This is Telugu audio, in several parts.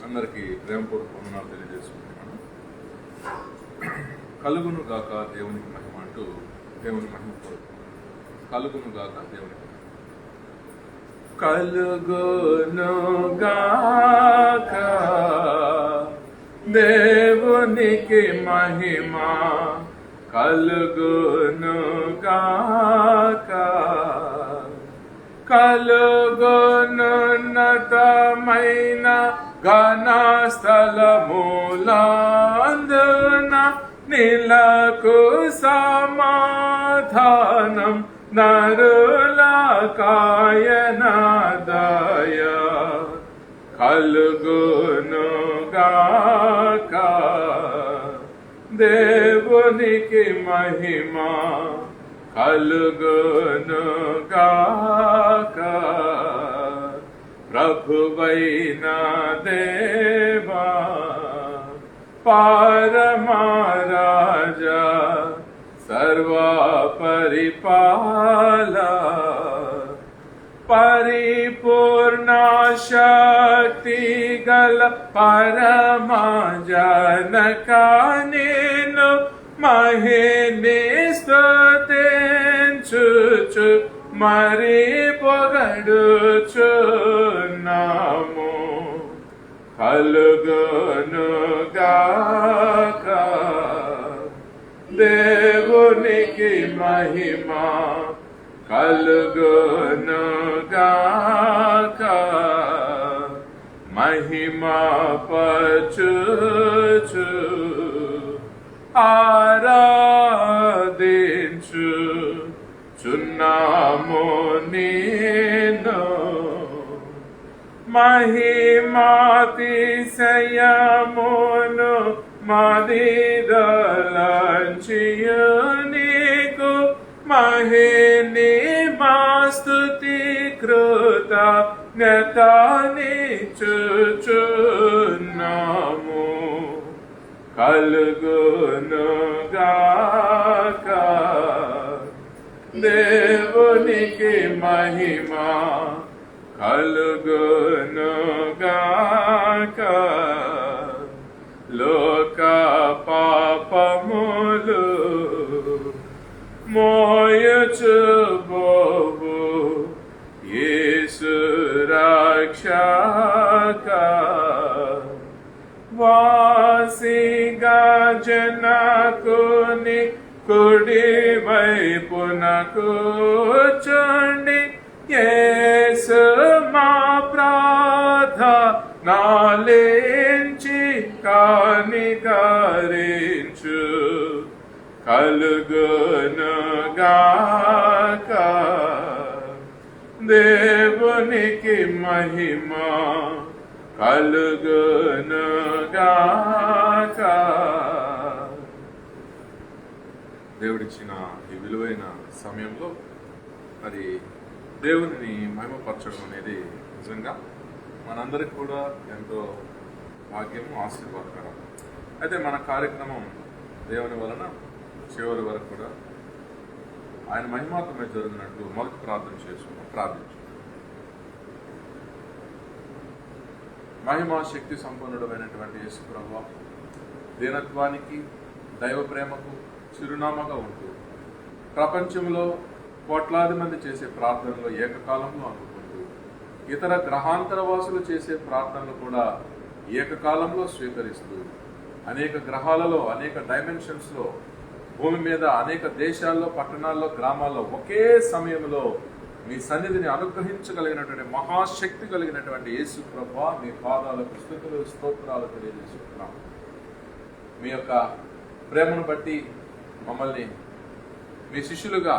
అందరికీ ప్రేమపూర్వక వందనాలు తెలియజేసుకుంటున్నాను. కలుగును గాక దేవునికి మహిమ అంటూ దేవుని మహిమ కలుగును గాక దేవునికి కలుగును గాక దేవునికి మహిమ కలుగును గాక కలుగునున్నతమైన ఘన స్థలములందున నిలకు సమాధానం నరులకాయన దయ కలుగును గాక దేవునికి మహిమ కలుగును గాక ప్రభువైన దేవా పరమరాజా సర్వ పరిపాల పరిపూర్ణ శక్తి గల పరమ జనక నేను మహిని స్తుతించుచు మరి పొగడుచున్నాము కలుగును గాక దేవునికి మహిమ కలుగును గాక మహిమ పరచుచు ఆరాధించు చున్నాము నిన్ను మహిమాతిశయమును మదిదలంచియు నీకు మహిని మా స్తుతి కృతజ్ఞతనిచ్చుచున్నాము కలుగును గాక దేవునికి మహిమ కలుగును గాక లోక పాపములు మోయచుబోవు యేసు రక్షక వాసిగా జనకుని కుడి వైపున కూర్చుండి యేసు మా ప్రార్థనాలించి కనికరించు కలుగును గాక దేవునికి మహిమ కలుగును గాక. దేవుడిచ్చిన ఈ విలువైన సమయంలో మరి దేవుని మహిమపరచడం అనేది నిజంగా మనందరికి కూడా ఎంతో భాగ్యము, ఆశీర్వాదకరం. అయితే మన కార్యక్రమం దేవుని వలన చివరి వరకు కూడా ఆయన మహిమాత్మమే జరిగినట్లు మొదటి ప్రార్థన చేసుకున్నాం. ప్రార్థించు. మహిమా శక్తి సంపన్నుడమైనటువంటి యేసు ప్రభువా, దీనత్వానికి దైవ ప్రేమకు చిరునామాగా ఉంటూ ప్రపంచంలో కోట్లాది మంది చేసే ప్రార్థనలు ఏకకాలంలో అందుకుంటూ ఇతర గ్రహాంతర వాసులు చేసే ప్రార్థనలు కూడా ఏకకాలంలో స్వీకరిస్తూ అనేక గ్రహాలలో, అనేక డైమెన్షన్స్లో, భూమి మీద అనేక దేశాల్లో, పట్టణాల్లో, గ్రామాల్లో ఒకే సమయంలో మీ సన్నిధిని అనుగ్రహించగలిగినటువంటి మహాశక్తి కలిగినటువంటి యేసు ప్రభువా, మీ పాదాలకు స్తుతులు స్తోత్రాలు తెలియజేసుకుంటున్నాం. మీ యొక్క ప్రేమను బట్టి మమ్మల్ని మీ శిష్యులుగా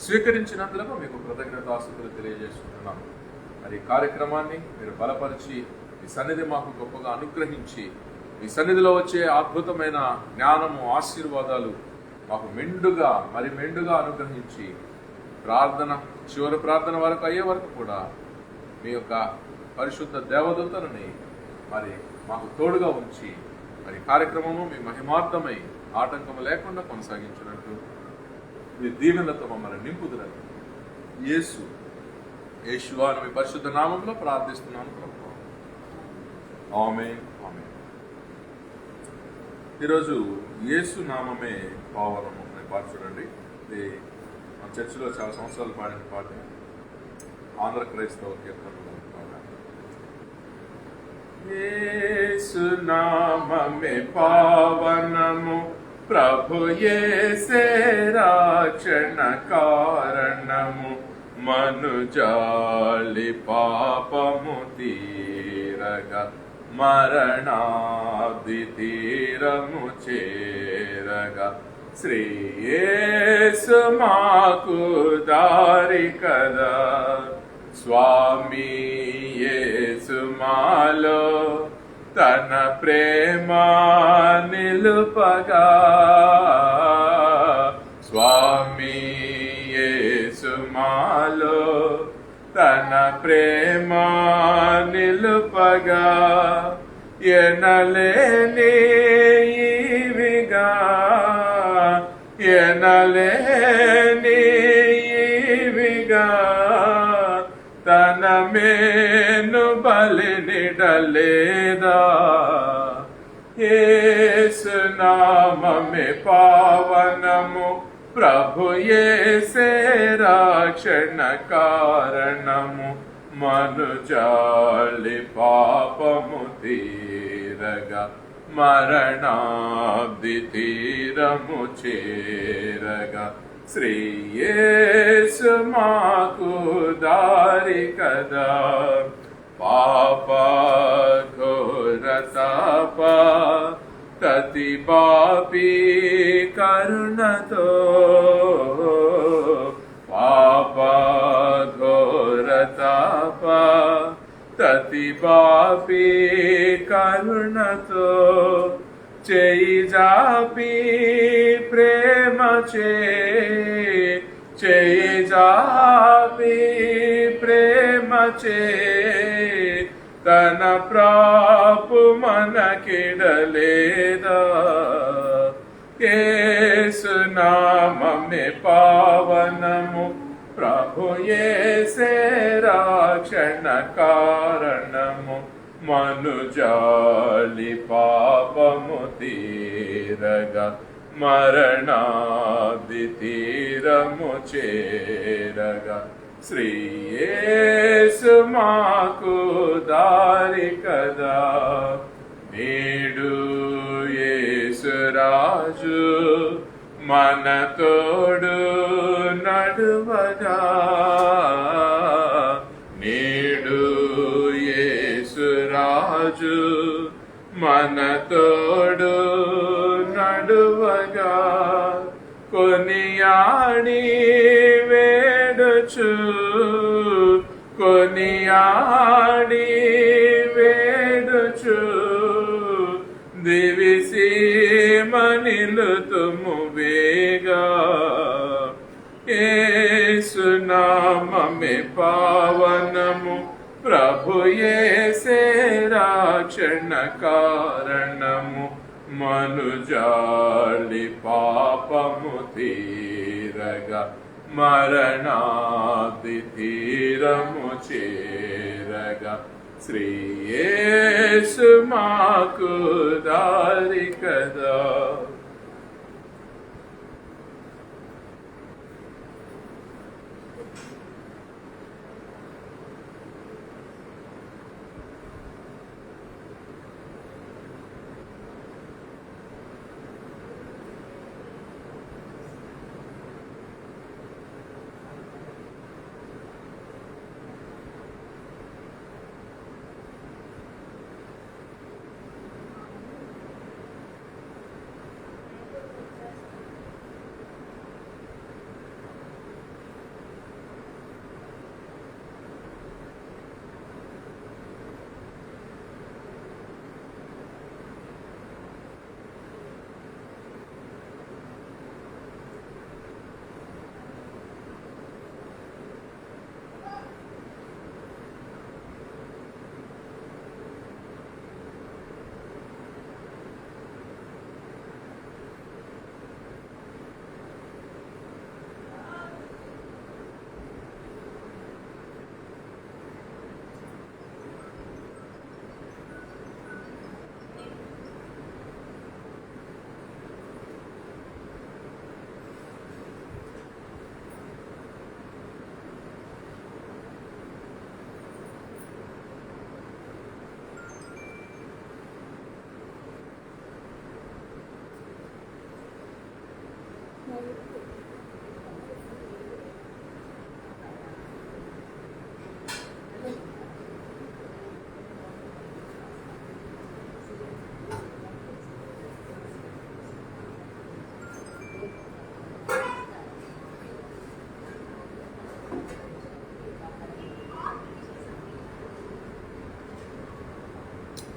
స్వీకరించినందుకు మీకు కృతజ్ఞతాస్తుతులు తెలియజేసుకుంటున్నాం. మరి కార్యక్రమాన్ని మీరు బలపరిచి మీ సన్నిధి మాకు గొప్పగా అనుగ్రహించి మీ సన్నిధిలో వచ్చే అద్భుతమైన జ్ఞానము, ఆశీర్వాదాలు మాకు మెండుగా అనుగ్రహించి ప్రార్థన చివరి ప్రార్థన వరకు అయ్యే వరకు కూడా మీ యొక్క పరిశుద్ధ దేవదూతలని మరి మాకు తోడుగా ఉంచి మరి కార్యక్రమము మీ మహిమార్థమై ఆటంకం లేకుండా కొనసాగించినట్టు మీ దీవెనలతో మమ్మల్ని నింపుదురని యేసు యేషువా అని మీ పరిశుద్ధ నామంలో ప్రార్థిస్తున్నాను ప్రభువా. ఆమేన్, ఆమేన్. ఈరోజు యేసు నామమే పావనము అనే పాట చూడండి. ఇది మన చర్చిలో చాలా సంవత్సరాలు పాడిన పాట. ఆంధ్ర క్రైస్తవ కీర్తనలో పాట. యేసు నామమే పావనము, ప్రభు యేసే రక్షణ కారణము, మనుజాలి పాపము తీరగా, మరణాది తీరము చేరగా, శ్రీ యేసు మాకు దారి కదా. స్వామి యేసు మాలో తన ప్రేమ నిలుపగా, స్వామి యేసు మాలో తన ప్రేమ నిలుపగా, ఎనలేని ఈవిగా, ఎనలేని ఈవిగా, తన మేను బలినిడలేదా. యేసు నామమే పావనము, ప్రభు యేసే రక్షణ కారణము, మనుజాలి పాపము తీరగా, మరణాబ్ది తీరము చేరగా, శ్రీ యేసు మాకు దారి కదా. పాప ఘోర తాప తతి పాపి కరుణతో, పాప ఘోర తాప తతి పాపి కరుణతో, చేయి జాపి ప్రేమ చే, చేయి జాపి ప్రేమ చే, తన ప్రాపు మనకిడలేదా. యేసు నామమే పావనము, ప్రభు యేసే రక్షణ కారణము, మనుజాలి పాపము తీరగా, మరణాది తీరము చేరగా, శ్రీ యేసు మాకు దారి కదా. నేడు యేసు రాజు మన తోడు నడువగా, నేడు యేసు రాజు మన తోడు నడువగా, కొనియాడి వేడుచు, కొనియాడి వేడుచు, దివిసీమ నిలుతుము వేగా. యేసు నామమే పావనము, ప్రభు యేసే రక్షణ కారణము, మనుజాలి పాపము తీరగా, మరణాది తీరము చేరగా, శ్రీ యేసు మాకు దారి కదా.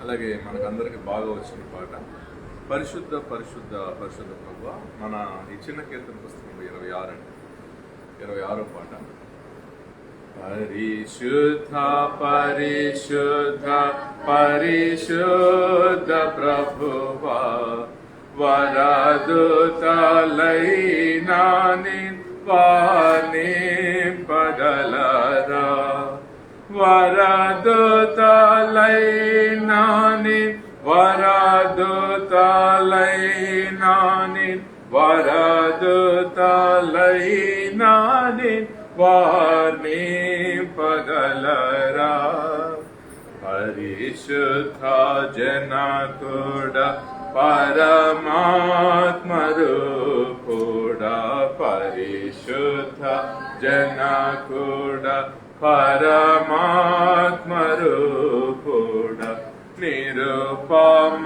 అలాగే మనకందరికి బాగా వచ్చిన పాట పరిశుద్ధ పరిశుద్ధ పరిశుద్ధ ప్రభువా. మన ఈ చిన్న కీర్తన పుస్తకం 26 పాట. పరిశుద్ధ పరిశుద్ధ పరిశుద్ధ ప్రభువా, వరదూతలైనా వాని పగలరా. వరదూతలైనా వరదూతలైనా వరదూతలైనా వాని పగలరా. పరిశుద్ధ జనకుడ పరమాత్మ రూపుడ, పరిశుద్ధ జనకుడ పరమాత్మ రూపుడ, నిరుపమ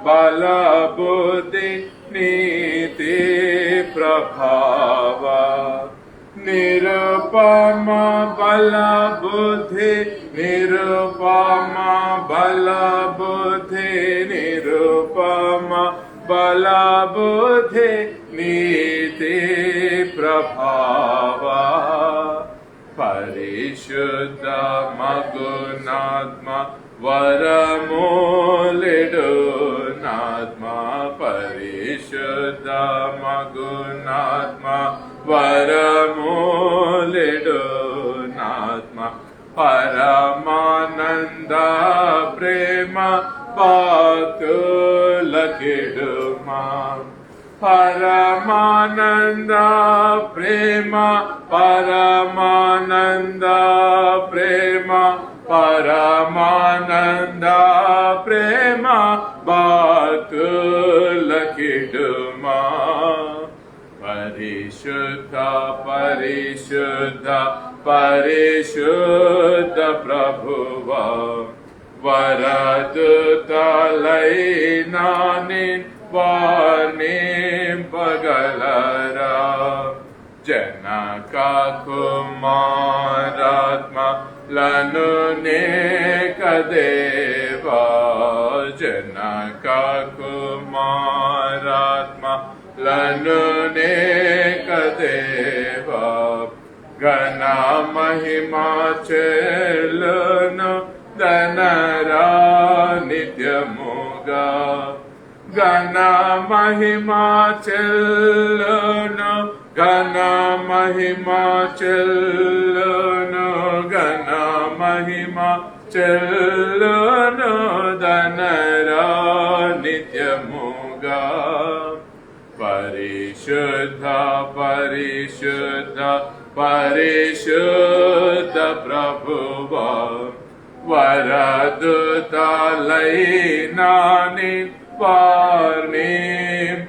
బల బుద్ధి నీతి ప్రభావ. నిరుపమ బల బుద్ధి నిరుపమ బల బుద్ధి నిరుపమ బల బుద్ధి నీతి ప్రభావ. పరిశుద్ధ మగునాత్మ వరమూలిడు నాత్మ, పరిశుద్ధ మగునాత్మ వరమూలిడు నాత్మ, పరమానంద ప్రేమ భక్తులకిడుమా. పరమానంద ప్రేమ పరమానంద ప్రేమ పరమానంద ప్రేమ భక్తులకిడుమా. పరిశుద్ధ పరిశుద్ధ పరిశుద్ధ ప్రభువా, వరదూతలైనా వాని పగలరా. జనక కుమారాత్మలను నేకదేవా, జనక కుమారాత్మలను నేకదేవా. ఘన మహిమా చెల్లును ధనరా నిత్యముగా. ఘన మహిమా చెల్లును ఘన మహిమా చెల్లును ఘన మహిమా చెల్లును ధనరా నిత్యముగా. పరిశుద్ధ పరిశుద్ధ పరిశుద్ధ ప్రభువా, వరదూతలైనా వాని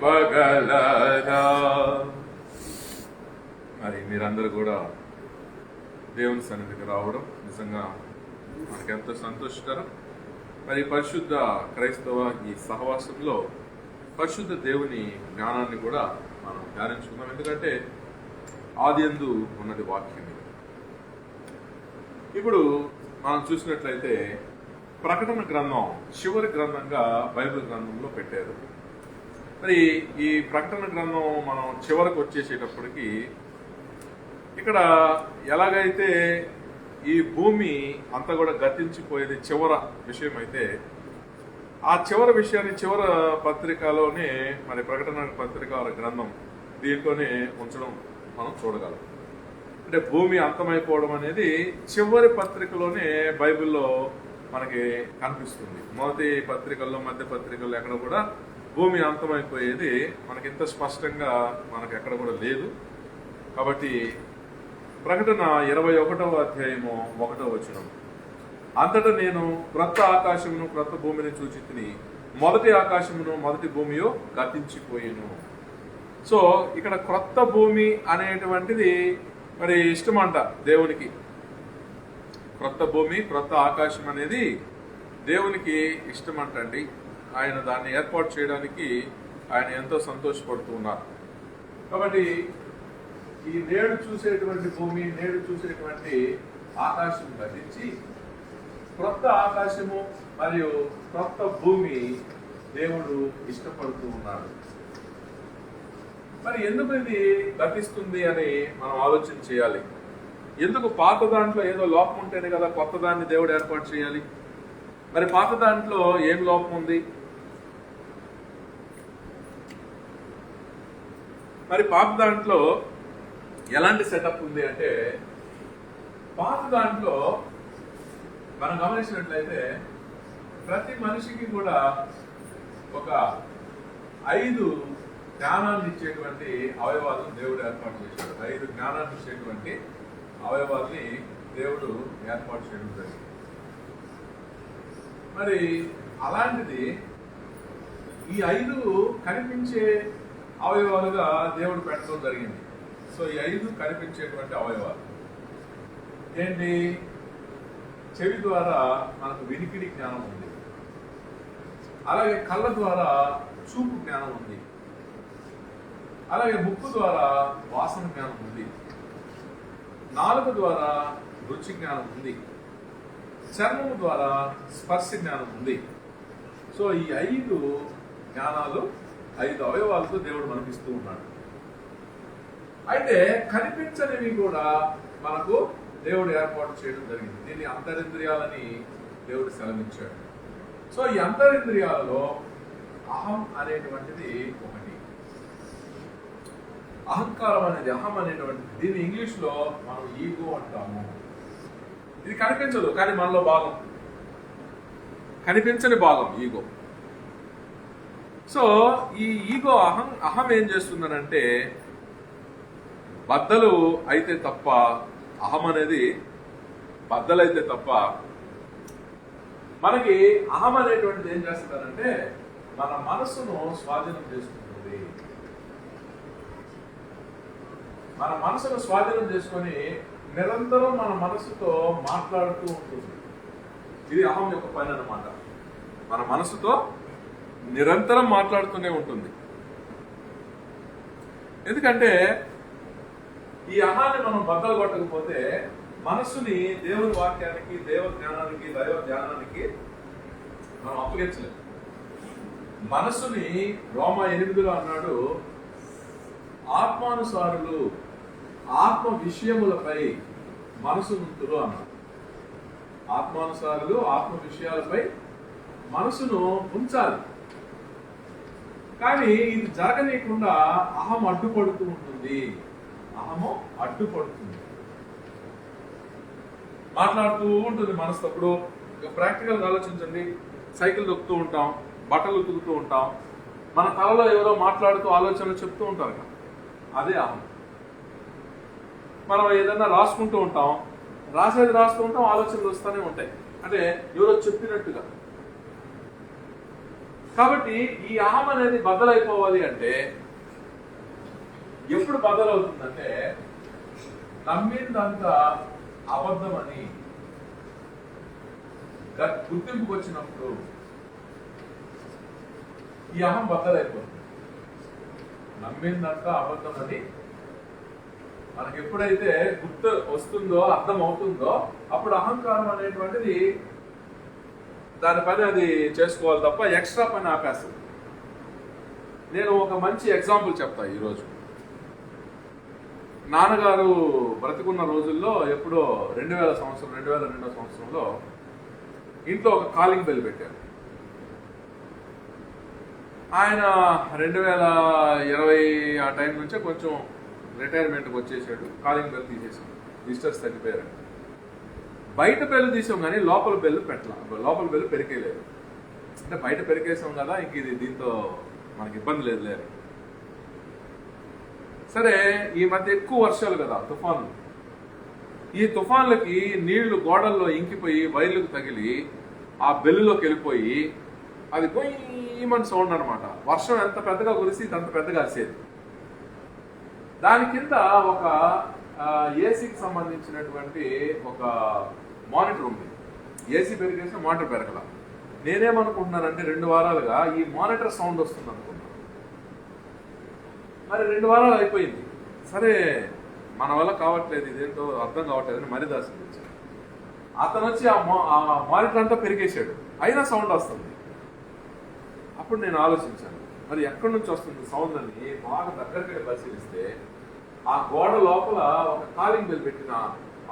పగలరా. మరి మీరందరూ కూడా దేవుని సన్నిధికి రావడం నిజంగా మనకెంతో సంతోషకరం. మరి పరిశుద్ధ క్రైస్తవ ఈ సహవాసంలో పరిశుద్ధ దేవుని జ్ఞానాన్ని కూడా మనం ధ్యానించుకుందాం. ఎందుకంటే ఆదియందు ఉన్నది వాక్యం. ఇప్పుడు మనం చూసినట్లయితే ప్రకటన గ్రంథం చివరి గ్రంథంగా బైబిల్ గ్రంథంలో పెట్టారు. మరి ఈ ప్రకటన గ్రంథం మనం చివరికి వచ్చేసేటప్పటికి ఇక్కడ ఎలాగైతే ఈ భూమి అంతా కూడా గతించిపోయేది చివర విషయం అయితే, ఆ చివరి విషయాన్ని చివరి పత్రికలోనే మరి ప్రకటన పత్రిక గ్రంథం దీంట్లోనే ఉంచడం మనం చూడగలం. అంటే భూమి అంతమైపోవడం అనేది చివరి పత్రికలోనే బైబిల్లో మనకి కనిపిస్తుంది. మొదటి పత్రికల్లో మధ్య పత్రికల్లో ఎక్కడ కూడా భూమి అంతమైపోయేది మనకి ఇంత స్పష్టంగా మనకి ఎక్కడ కూడా లేదు. కాబట్టి ప్రకటన 21వ అధ్యాయము 1వ వచనం, అంతటా నేను క్రొత్త ఆకాశమును క్రొత్త భూమిని చూచితిని, మొదటి ఆకాశమును మొదటి భూమియో గతించిపోయేను. సో ఇక్కడ క్రొత్త భూమి అనేటువంటిది మరి ఇష్టమంట దేవునికి. క్రొత్త భూమి క్రొత్త ఆకాశం అనేది దేవునికి ఇష్టమంటండి. ఆయన దాన్ని ఏర్పాటు చేయడానికి ఆయన ఎంతో సంతోషపడుతూ ఉన్నారు. కాబట్టి ఈ నేడు చూసేటువంటి భూమి నేడు చూసేటువంటి ఆకాశం గతించి క్రొత్త ఆకాశము మరియు క్రొత్త భూమి దేవుడు ఇష్టపడుతూ ఉన్నాడు. మరి ఎందుకు ఇది గతిస్తుంది అని మనం ఆలోచన చేయాలి. ఎందుకు పాత దాంట్లో ఏదో లోపం ఉంటేనే కదా కొత్త దాన్ని దేవుడు ఏర్పాటు చేయాలి. మరి పాత దాంట్లో ఏం లోపం ఉంది? మరి పాత దాంట్లో ఎలాంటి సెటప్ ఉంది అంటే, పాత దాంట్లో మనం గమనించినట్లయితే ప్రతి మనిషికి కూడా ఒక 5 జ్ఞానాన్ని ఇచ్చేటువంటి అవయవాలను దేవుడు ఏర్పాటు చేశాడు. 5 జ్ఞానాన్ని ఇచ్చేటువంటి అవయవాల్ని దేవుడు ఏర్పాటు చేయడం జరిగింది. మరి అలాంటిది ఈ 5 కనిపించే అవయవాలుగా దేవుడు పెట్టడం జరిగింది. సో ఈ 5 కనిపించేటువంటి అవయవాలు ఏంటి? చెవి ద్వారా మనకు వినికిడి జ్ఞానం ఉంది, అలాగే కళ్ళ ద్వారా చూపు జ్ఞానం ఉంది, అలాగే ముక్కు ద్వారా వాసన జ్ఞానం ఉంది, నాలుక ద్వారా రుచి జ్ఞానం ఉంది, చర్మము ద్వారా స్పర్శ జ్ఞానం ఉంది. సో ఈ 5 జ్ఞానాలు 5 అవయవాలతో దేవుడు మనకిస్తూ ఉన్నాడు. అయితే కనిపించనివి కూడా మనకు దేవుడు ఏర్పాటు చేయడం జరిగింది. దీన్ని అంతరింద్రియాలని దేవుడు సెలవించాడు. సో ఈ అంతరింద్రియాలలో అహం అనేటువంటిది ఒకటి. అహంకారం అనేది, అహం అనేటువంటిది, దీన్ని ఇంగ్లీష్ లో మనం ఈగో అంటాము. ఇది కనిపించదు కానీ మనలో భాగం, కనిపించని భాగం ఈగో. సో ఈ ఈగో అహం ఏం చేస్తుందనంటే, బద్దలు అయితే తప్ప, అహం అనేది బద్దలైతే తప్ప మనకి అహం అనేటువంటిది ఏం చేస్తుందంటే మన మనస్సును స్వాధీనం చేసుకుంటుంది. మన మనసును స్వాధీనం చేసుకొని నిరంతరం మన మనసుతో మాట్లాడుతూ ఉంటుంది. ఇది అహం యొక్క పని అన్నమాట. మన మనసుతో నిరంతరం మాట్లాడుతూనే ఉంటుంది. ఎందుకంటే ఈ అహాన్ని మనం బద్దలు కొట్టకపోతే మనస్సుని దేవుని వాక్యానికి, దేవ జ్ఞానానికి, దైవ జ్ఞానానికి మనం అప్పగించలేము. మనస్సుని రోమా 8లో అన్నాడు, ఆత్మానుసారులు ఆత్మ విషయములపై మనసు నుంతురు అన్నాడు. ఆత్మానుసారులు ఆత్మ విషయాలపై మనసును ఉంచాలి. కానీ ఇది జరగనీయకుండా అహం అడ్డుపడుతూ ఉంటుంది. అహము అడ్డుపడుతుంది, మాట్లాడుతూ ఉంటుంది మనసు. అప్పుడు ప్రాక్టికల్గా ఆలోచించండి. సైకిల్ తొక్కుతూ ఉంటాం, బట్టలు ఉతుకుతూ ఉంటాం, మన తలలో ఎవరో మాట్లాడుతూ ఆలోచనలు చెప్తూ ఉంటారు కదా, అదే అహం. మనం ఏదన్నా రాసుకుంటూ ఉంటాం, రాసేది రాస్తూ ఉంటాం, ఆలోచనలు వస్తూనే ఉంటాయి, అంటే ఎవరో చెప్పినట్టుగా. కాబట్టి ఈ అహం అనేది బద్దలైపోవాలి అంటే ఎప్పుడు బద్దలవుతుందంటే, నమ్మిందంతా అబద్ధమని గుర్తింపుకు వచ్చినప్పుడు ఈ అహం బద్దలైపోతుంది. నమ్మిందంతా అబద్ధమని మనకి ఎప్పుడైతే గుర్తు వస్తుందో, అర్థం అవుతుందో, అప్పుడు అహంకారం అనేటువంటిది దాని పని అది చేసుకోవాలి తప్ప ఎక్స్ట్రా పని ఆపేస్తుంది. నేను ఒక మంచి ఎగ్జాంపుల్ చెప్తా ఈరోజు. నాన్నగారు బ్రతికున్న రోజుల్లో ఎప్పుడో 2002 సంవత్సరంలో ఇంట్లో ఒక కాలింగ్ బెల్ పెట్టారు. ఆయన 2020 ఆ టైం నుంచే కొంచెం రిటైర్మెంట్కి వచ్చేసాడు. కాలింగ్ బెల్ తీసేసాం, విజిటర్స్ తగ్గిపోయారు. బయట బెల్లు తీసాం కానీ లోపల బెల్లు లోపల బెల్లు పెరికేయలేదు. అంటే బయట పెరికేసాం కదా, ఇంక ఇది దీంతో మనకి ఇబ్బంది లేదు. సరే, ఈ మధ్య ఎక్కువ వర్షాలు కదా, తుఫాన్లు. ఈ తుఫాన్లకి నీళ్లు గోడల్లో ఇంకిపోయి వైర్లకు తగిలి ఆ బెల్లులోకి వెళ్ళిపోయి అది గొయ్యమని సౌండ్ అనమాట. వర్షం ఎంత పెద్దగా కురిసి అంత పెద్దగా అరిసేది. దాని కింద ఒక ఏసీకి సంబంధించినటువంటి ఒక మానిటర్ ఉంది. AC పెరిగేసిన monitor పెరగల. నేనేమనుకుంటున్నానంటే 2 వారాలుగా ఈ మానిటర్ సౌండ్ వస్తుంది అనుకున్నాను. మరి 2 వారాలు అయిపోయింది. సరే, మన వల్ల కావట్లేదు, ఇదేంటో అర్థం కావట్లేదని మరి దాసి తెచ్చాను. అతను వచ్చి ఆ మానిటర్ అంతా పెరిగేశాడు, అయినా సౌండ్ వస్తుంది. అప్పుడు నేను ఆలోచించాను, మరి ఎక్కడి నుంచి వస్తుంది సౌండ్ అని బాగా దగ్గరికి పరిశీలిస్తే ఆ గోడ లోపల ఒక కాలింగ్ బెల్ పెట్టిన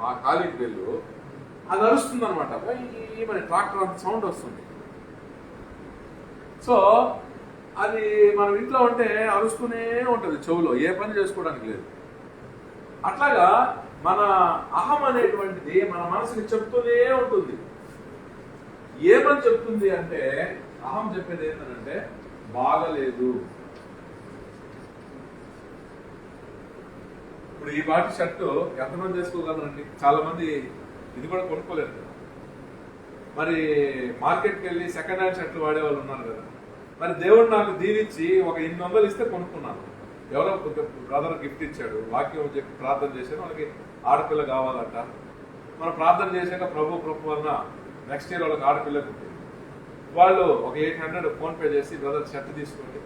ఆ కాలింగ్ బెల్ అది అరుస్తుంది అనమాట. మన ట్రాక్టర్ అంత సౌండ్ వస్తుంది. సో అది మనం ఇంట్లో ఉంటే అరుస్తూనే ఉంటుంది చెవులో, ఏ పని చేసుకోవడానికి లేదు. అట్లాగా మన అహం అనేటువంటిది మన మనసుని చెప్తూనే ఉంటుంది. ఏమని చెప్తుంది అంటే, అహం చెప్పేది ఏంటంటే బాగలేదు. ఇప్పుడు ఈ పాటి షర్టు ఎంతమంది వేసుకోగలరండి? చాలా మంది ఇది కూడా కొనుక్కోలేరు కదా. మరి మార్కెట్కి వెళ్ళి సెకండ్ హ్యాండ్ షర్ట్లు వాడే వాళ్ళు ఉన్నారు కదా. మరి దేవుడు నాకు దీవించి ఒక 800 ఇస్తే కొనుక్కున్నాను. ఎవరో బ్రదర్ గిఫ్ట్ ఇచ్చాడు, వాక్యం చెప్పి ప్రార్థన చేశాను, వాళ్ళకి ఆడపిల్ల కావాలంట. మనం ప్రార్థన చేశాక ప్రభు అన్న నెక్స్ట్ ఇయర్ వాళ్ళకి ఆడపిల్ల పుట్టింది. వాళ్ళు ఒక 800 ఫోన్ పే చేసి బ్రదర్ షర్ట్ తీసుకోండి,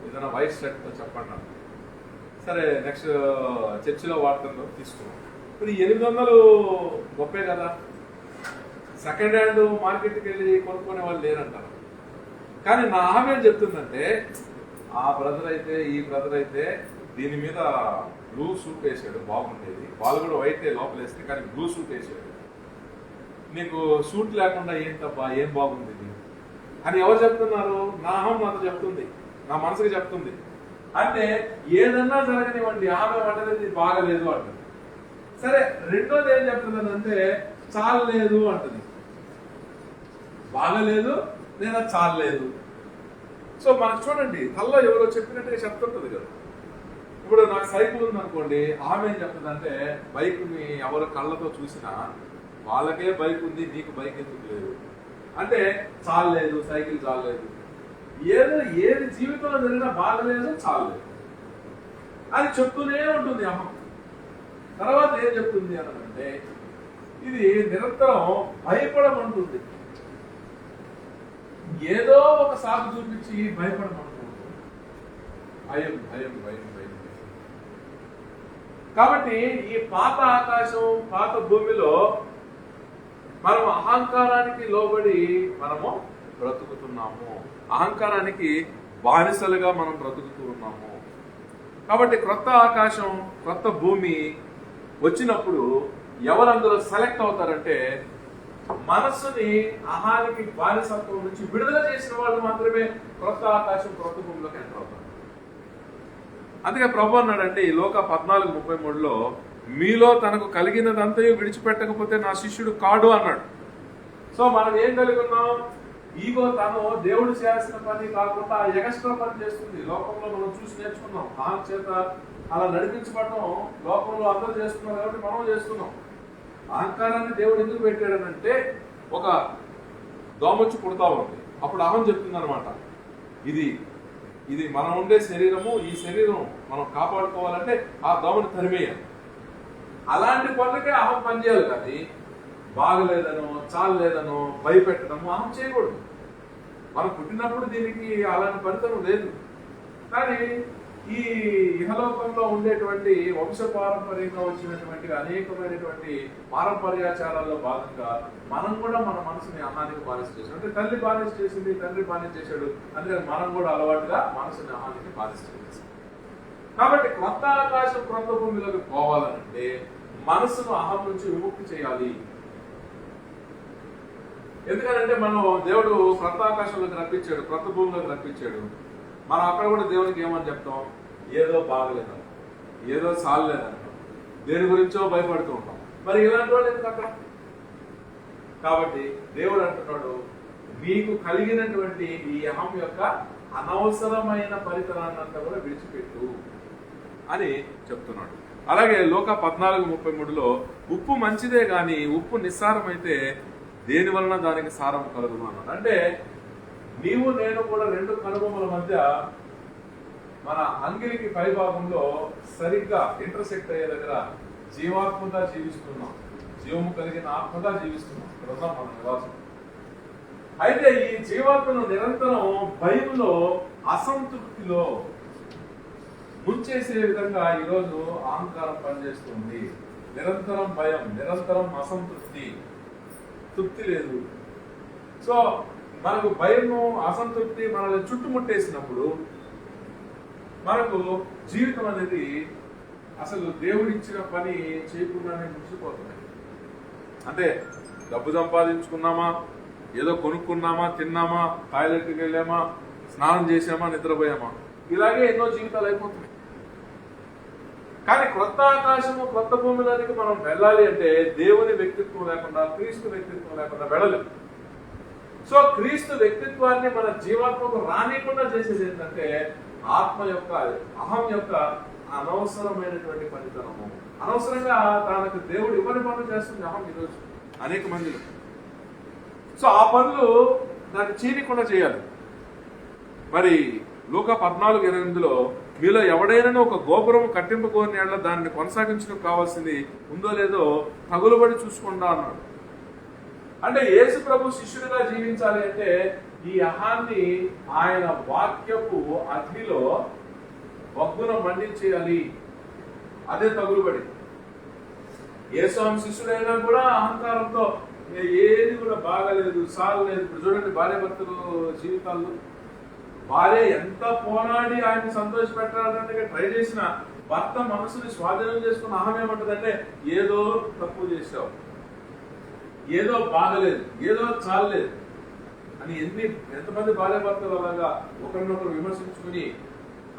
ఏదైనా వైట్ షర్ట్తో చెప్పండి. సరే నెక్స్ట్ చర్చిలో వాడుతుందో తీసుకున్నాం. ఇప్పుడు 800 గొప్పే కదా. సెకండ్ హ్యాండ్ మార్కెట్కి వెళ్ళి కొనుక్కునే వాళ్ళు లేరంటారు. కానీ నా ఆమె ఏం చెప్తుందంటే, ఆ బ్రదర్ అయితే ఈ బ్రదర్ అయితే దీని మీద బ్లూ సూట్ వేసాడు, బాగుండేది. వాళ్ళు కూడా వైట్ లోపల వేస్తే, కానీ బ్లూ సూట్ వేసాడు. నీకు సూట్ లేకుండా ఏం తప్ప ఏం బాగుంది ఇది అని ఎవరు చెప్తున్నారు? నా అహం నాతో చెప్తుంది, నా మనసుకి చెప్తుంది. అంటే ఏదన్నా జరగనివ్వండి, ఆమె వంటది బాగలేదు అంటుంది. సరే రెండోది ఏం చెప్తుంది అంటే చాలలేదు అంటుంది. బాగలేదు లేదా చాలలేదు. సో మనకు చూడండి, తల్లో ఎవరో చెప్పినట్టుగా చెప్తుంటది కదా. ఇప్పుడు నాకు సైకిల్ ఉందనుకోండి, ఆమె ఏం చెప్తుంది అంటే బైక్ని ఎవరు కళ్ళతో చూసినా వాళ్ళకే బైక్ ఉంది, నీకు బైక్ ఎందుకు లేదు అంటే చాలలేదు, సైకిల్ చాలలేదు. ఏది జీవితంలో జరిగినా బాగలేదు, చాలలేదు అని చెప్తూనే ఉంటుంది అమ్మ. తర్వాత ఏం చెప్తుంది అనంటే, ఇది నిరంతరం భయపడమంటుంది. ఏదో ఒక సాకు చూపించి భయపడమంటుంది. భయం భయం భయం భయం. కాబట్టి ఈ పాత ఆకాశం పాత భూమిలో మనం అహంకారానికి లోబడి మనము బ్రతుకుతున్నాము. అహంకారానికి బానిసలుగా మనం బ్రతుకుతూ ఉన్నాము. కాబట్టి క్రొత్త ఆకాశం క్రొత్త భూమి వచ్చినప్పుడు ఎవరు అందులో సెలెక్ట్ అవుతారంటే, మనస్సుని అహానికి బానిసత్వం నుంచి విడుదల చేసిన వాళ్ళు మాత్రమే క్రొత్త ఆకాశం క్రొత్త భూమిలోకి ఎంటర్ అవుతారు. అందుకే ప్రభు అన్నాడంటే ఈ లోక 14:33లో, మీలో తనకు కలిగినదంతయు విడిచిపెట్టకపోతే నా శిష్యుడు కాడు అన్నాడు. సో మనం ఏం కలిగి ఉన్నాం? ఈగో తను దేవుడు చేయాల్సిన పని కాకుండా ఎక్స్ట్రా పని చేస్తుంది. లోకంలో మనం చూసి నేర్చుకున్నాం. దాని చేత అలా నడిపించబడటం లోకంలో అందరూ చేస్తున్నారు కాబట్టి మనం చేస్తున్నాం. అహంకారాన్ని దేవుడు ఎందుకు పెట్టాడనంటే, ఒక దోమొచ్చి పుడతా ఉంది. అప్పుడు అహం చెప్తుంది అనమాట, ఇది మనం ఉండే శరీరము, ఈ శరీరం మనం కాపాడుకోవాలంటే ఆ దోమని తరిమేయాలి. అలాంటి పనులకే అహం పనిచేయాలి. కానీ బాగలేదనో చాలలేదనో భయపెట్టడము అహం చేయకూడదు. మనం పుట్టినప్పుడు దీనికి అలాంటి ఫలితం లేదు. కానీ ఈ ఇహలోకంలో ఉండేటువంటి వంశపారంపర్యంగా వచ్చినటువంటి అనేకమైనటువంటి పారంపర్యాచారాల్లో భాగంగా మనం కూడా మన మనసుని అహానికి బానిస చేసాం. అంటే తల్లి బానిస చేసింది, తండ్రి బానిస చేశాడు, అందుకని మనం కూడా అలవాటుగా మనసుని అహానికి బానిస చేసాం. కాబట్టి క్రొత్త ఆకాశం క్రొత్త భూమిలోకి పోవాలంటే మనసును అహం నుంచి విముక్తి చేయాలి. ఎందుకంటే మనం దేవుడు క్రొత్త ఆకాశంలోకి రప్పించాడు, క్రొత్త భూమిలోకి రప్పించాడు. మనం అక్కడ కూడా దేవునికి ఏమని చెప్తాం? ఏదో బాగలేదంటాం, ఏదో చాలలేదంటాం, దేని గురించో భయపడుతూ ఉంటాం. మరి ఇలాంటి వాళ్ళు ఎందుకు అక్కడ? కాబట్టి దేవుడు అంటున్నాడు, మీకు కలిగినటువంటి ఈ అహం యొక్క అనవసరమైన పరికరాన్ని అంతా కూడా విడిచిపెట్టు అని చెప్తున్నాడు. అలాగే లోక 14:33లో, ఉప్పు మంచిదే గాని ఉప్పు నిస్సారమైతే దేని వలన దానికి సారం కలుగును అన్నాడు. అంటే నీవు నేను కూడా రెండు కనుబొమ్మల మధ్య మన అంగిలికి పై భాగంలో సరిగ్గా ఇంటర్సెక్ట్ అయ్యే దగ్గర జీవాత్మగా జీవిస్తున్నాం, జీవము కలిగిన ఆత్మగా జీవిస్తున్నాం. ఇక్కడ ఉన్నాం మన నివాసం. అయితే ఈ జీవాత్మను నిరంతరం భయంలో అసంతృప్తిలో ముంచేసే విధంగా ఈరోజు అహంకారం పనిచేస్తుంది. నిరంతరం భయం, నిరంతరం అసంతృప్తి. తృప్తి లేదు. సో మనకు భయము, అసంతృప్తి మనల్ని చుట్టుముట్టేసినప్పుడు మనకు జీవితం అనేది అసలు దేవుడిచ్చిన పని చేయకుండానే ముగిసిపోతున్నాయి. అంటే డబ్బు సంపాదించుకున్నామా, ఏదో కొనుక్కున్నామా, తిన్నామా, టాయిలెట్కి వెళ్ళామా, స్నానం చేసామా, నిద్రపోయామా, ఇలాగే ఎన్నో జీవితాలు అయిపోతున్నాయి. కానీ క్రొత్త ఆకాశము, క్రొత్త భూమిలోనికి మనం వెళ్ళాలి అంటే దేవుని వ్యక్తిత్వం లేకుండా, క్రీస్తు వ్యక్తిత్వం లేకుండా వెళ్ళలేము. సో క్రీస్తు వ్యక్తిత్వాన్ని మన జీవాత్మకు రానికుండా చేసేది ఏంటంటే ఆత్మ యొక్క, అహం యొక్క అనవసరమైనటువంటి పనితనము. అనవసరంగా తనకు దేవుడు ఇవ్వని పనులు చేస్తుంది అహం ఈరోజు అనేక మందిలో. సో ఆ పనులు దాన్ని చీనికుండా చేయాలి. మరి లూకా 14:8 మీలో ఎవడైనా ఒక గోపురం కట్టింపుకోని ఏళ్ళ దాన్ని కొనసాగించడం కావాల్సింది ఉందో లేదో తగులుబడి చూసుకుంటా అన్నాడు. అంటే యేసు ప్రభు శిష్యుడిగా జీవించాలి అంటే ఈ అహాన్ని ఆయన వాక్యపు అగ్నిలో వగ్గున మండించేయాలి. అదే తగులుబడి. యేసు శిష్యుడైనా కూడా అహంకారంతో ఏది కూడా బాగాలేదు, సాగలేదు. ఇప్పుడు చూడండి భార్య భర్తలు జీవితాల్లో, భార్య ఎంత పోరాడి ఆయన్ని సంతోష పెట్టాలంటే ట్రై చేసిన భర్త మనసుని స్వాధీనం చేసుకున్న అహం ఏమంటదంటే ఏదో తప్పు చేసావు, ఏదో బాగలేదు, ఏదో చాలలేదు అని. ఎంతమంది భార్య భర్తలు అలాగా ఒకరినొకరు విమర్శించుకుని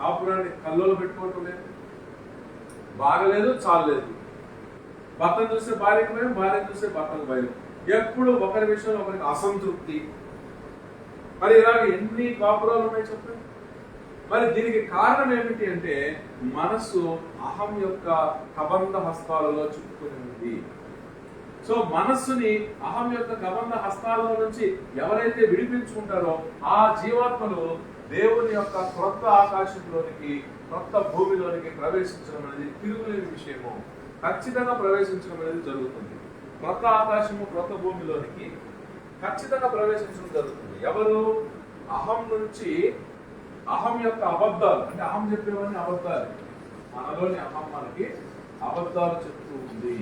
కాపురాన్ని కల్లోలు పెట్టుకోవటం లేదు. బాగలేదు, చాలలేదు. భర్తను చూస్తే భార్యకు భయం, భార్యను చూస్తే భర్తకు భయం. ఎప్పుడు ఒకరి విషయంలో ఒకరికి అసంతృప్తి. మరి ఇలాగ ఎన్ని కాపురాలు ఉన్నాయి చెప్పండి. మరి దీనికి కారణం ఏమిటి అంటే మనసు అహం యొక్క కబంధ హస్తాలలో చుట్టుకుని ఉంది. సో మనస్సుని అహం యొక్క కబంధ హస్తాలలో నుంచి ఎవరైతే విడిపించుకుంటారో ఆ జీవాత్మలు దేవుని యొక్క క్రొత్త ఆకాశంలోనికి, క్రొత్త భూమిలోనికి ప్రవేశించడం అనేది తిరుగులేని విషయము. ఖచ్చితంగా ప్రవేశించడం అనేది జరుగుతుంది. క్రొత్త ఆకాశము, క్రొత్త భూమిలోనికి ఖచ్చితంగా ప్రవేశించడం జరుగుతుంది. ఎవరు? అహం నుంచి, అహం యొక్క అబద్ధాలు, అంటే అహం చెప్పేవన్నీ అబద్ధాలు. మనలోని అహం మనకి అబద్ధాలు చెప్తూ ఉంది.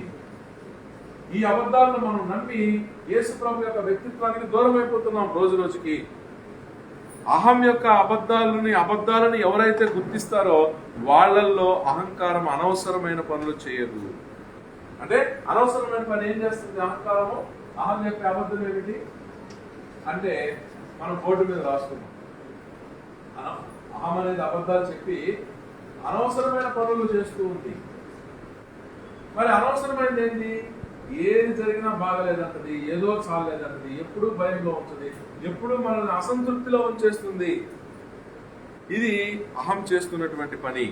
ఈ అబద్ధాలను మనం నమ్మి యేసు ప్రభు యొక్క వ్యక్తిత్వానికి దూరం అయిపోతున్నాం రోజు రోజుకి. అహం యొక్క అబద్ధాలను ఎవరైతే గుర్తిస్తారో వాళ్ళల్లో అహంకారం అనవసరమైన పనులు చేయదు. అంటే అనవసరమైన పని ఏం చేస్తుంది అహంకారము? అహం యొక్క అబద్ధం ఏమిటి అంటే మనం బోర్డు మీద రాసుకున్నాం. అహం అనేది అబద్ధాలు చెప్పి అనవసరమైన పనులు చేస్తూ ఉంది. మరి అనవసరమైనది ఏంటి? ఏది జరిగినా బాగలేదంటది, ఏదో చాలేదంటది, ఎప్పుడు భయంలో ఉంటుంది, ఎప్పుడు మనల్ని అసంతృప్తిలో ఉంచేస్తుంది. ఇది అహం చేస్తున్నటువంటి పని.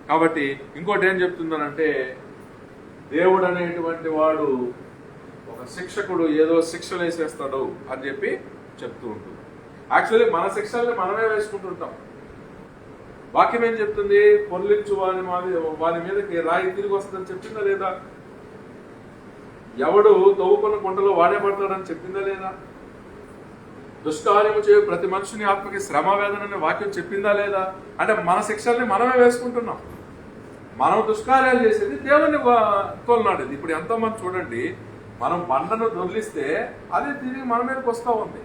కాబట్టి ఇంకోటి ఏం చెప్తుందనంటే దేవుడు అనేటువంటి వాడు ఒక శిక్షకుడు, ఏదో శిక్షలు వేసేస్తాడు అని చెప్పి చెప్తూ ఉంటుంది. యాక్చువల్లీ మన శిక్షల్ని మనమే వేసుకుంటుంటాం. వాక్యం ఏం చెప్తుంది? పొర్లించు వాని మీదకి రాయి తిరిగి వస్తుందని చెప్పిందా లేదా? ఎవడు తవ్వుకున్న గుంటలో వాడే పడతాడని చెప్పిందా లేదా? దుష్కార్యము చేయు ప్రతి మనుషుని ఆత్మకి శ్రమ వేదన అనే వాక్యం చెప్పిందా లేదా? అంటే మన శిక్షల్ని మనమే వేసుకుంటున్నాం. మనం దుష్కార్యాలు చేసేది దేవుని తోలనాడు. ఇప్పుడు ఎంతోమంది చూడండి, మనం బండను దొరిలిస్తే అది తిరిగి మన మీదకి వస్తూ ఉంది.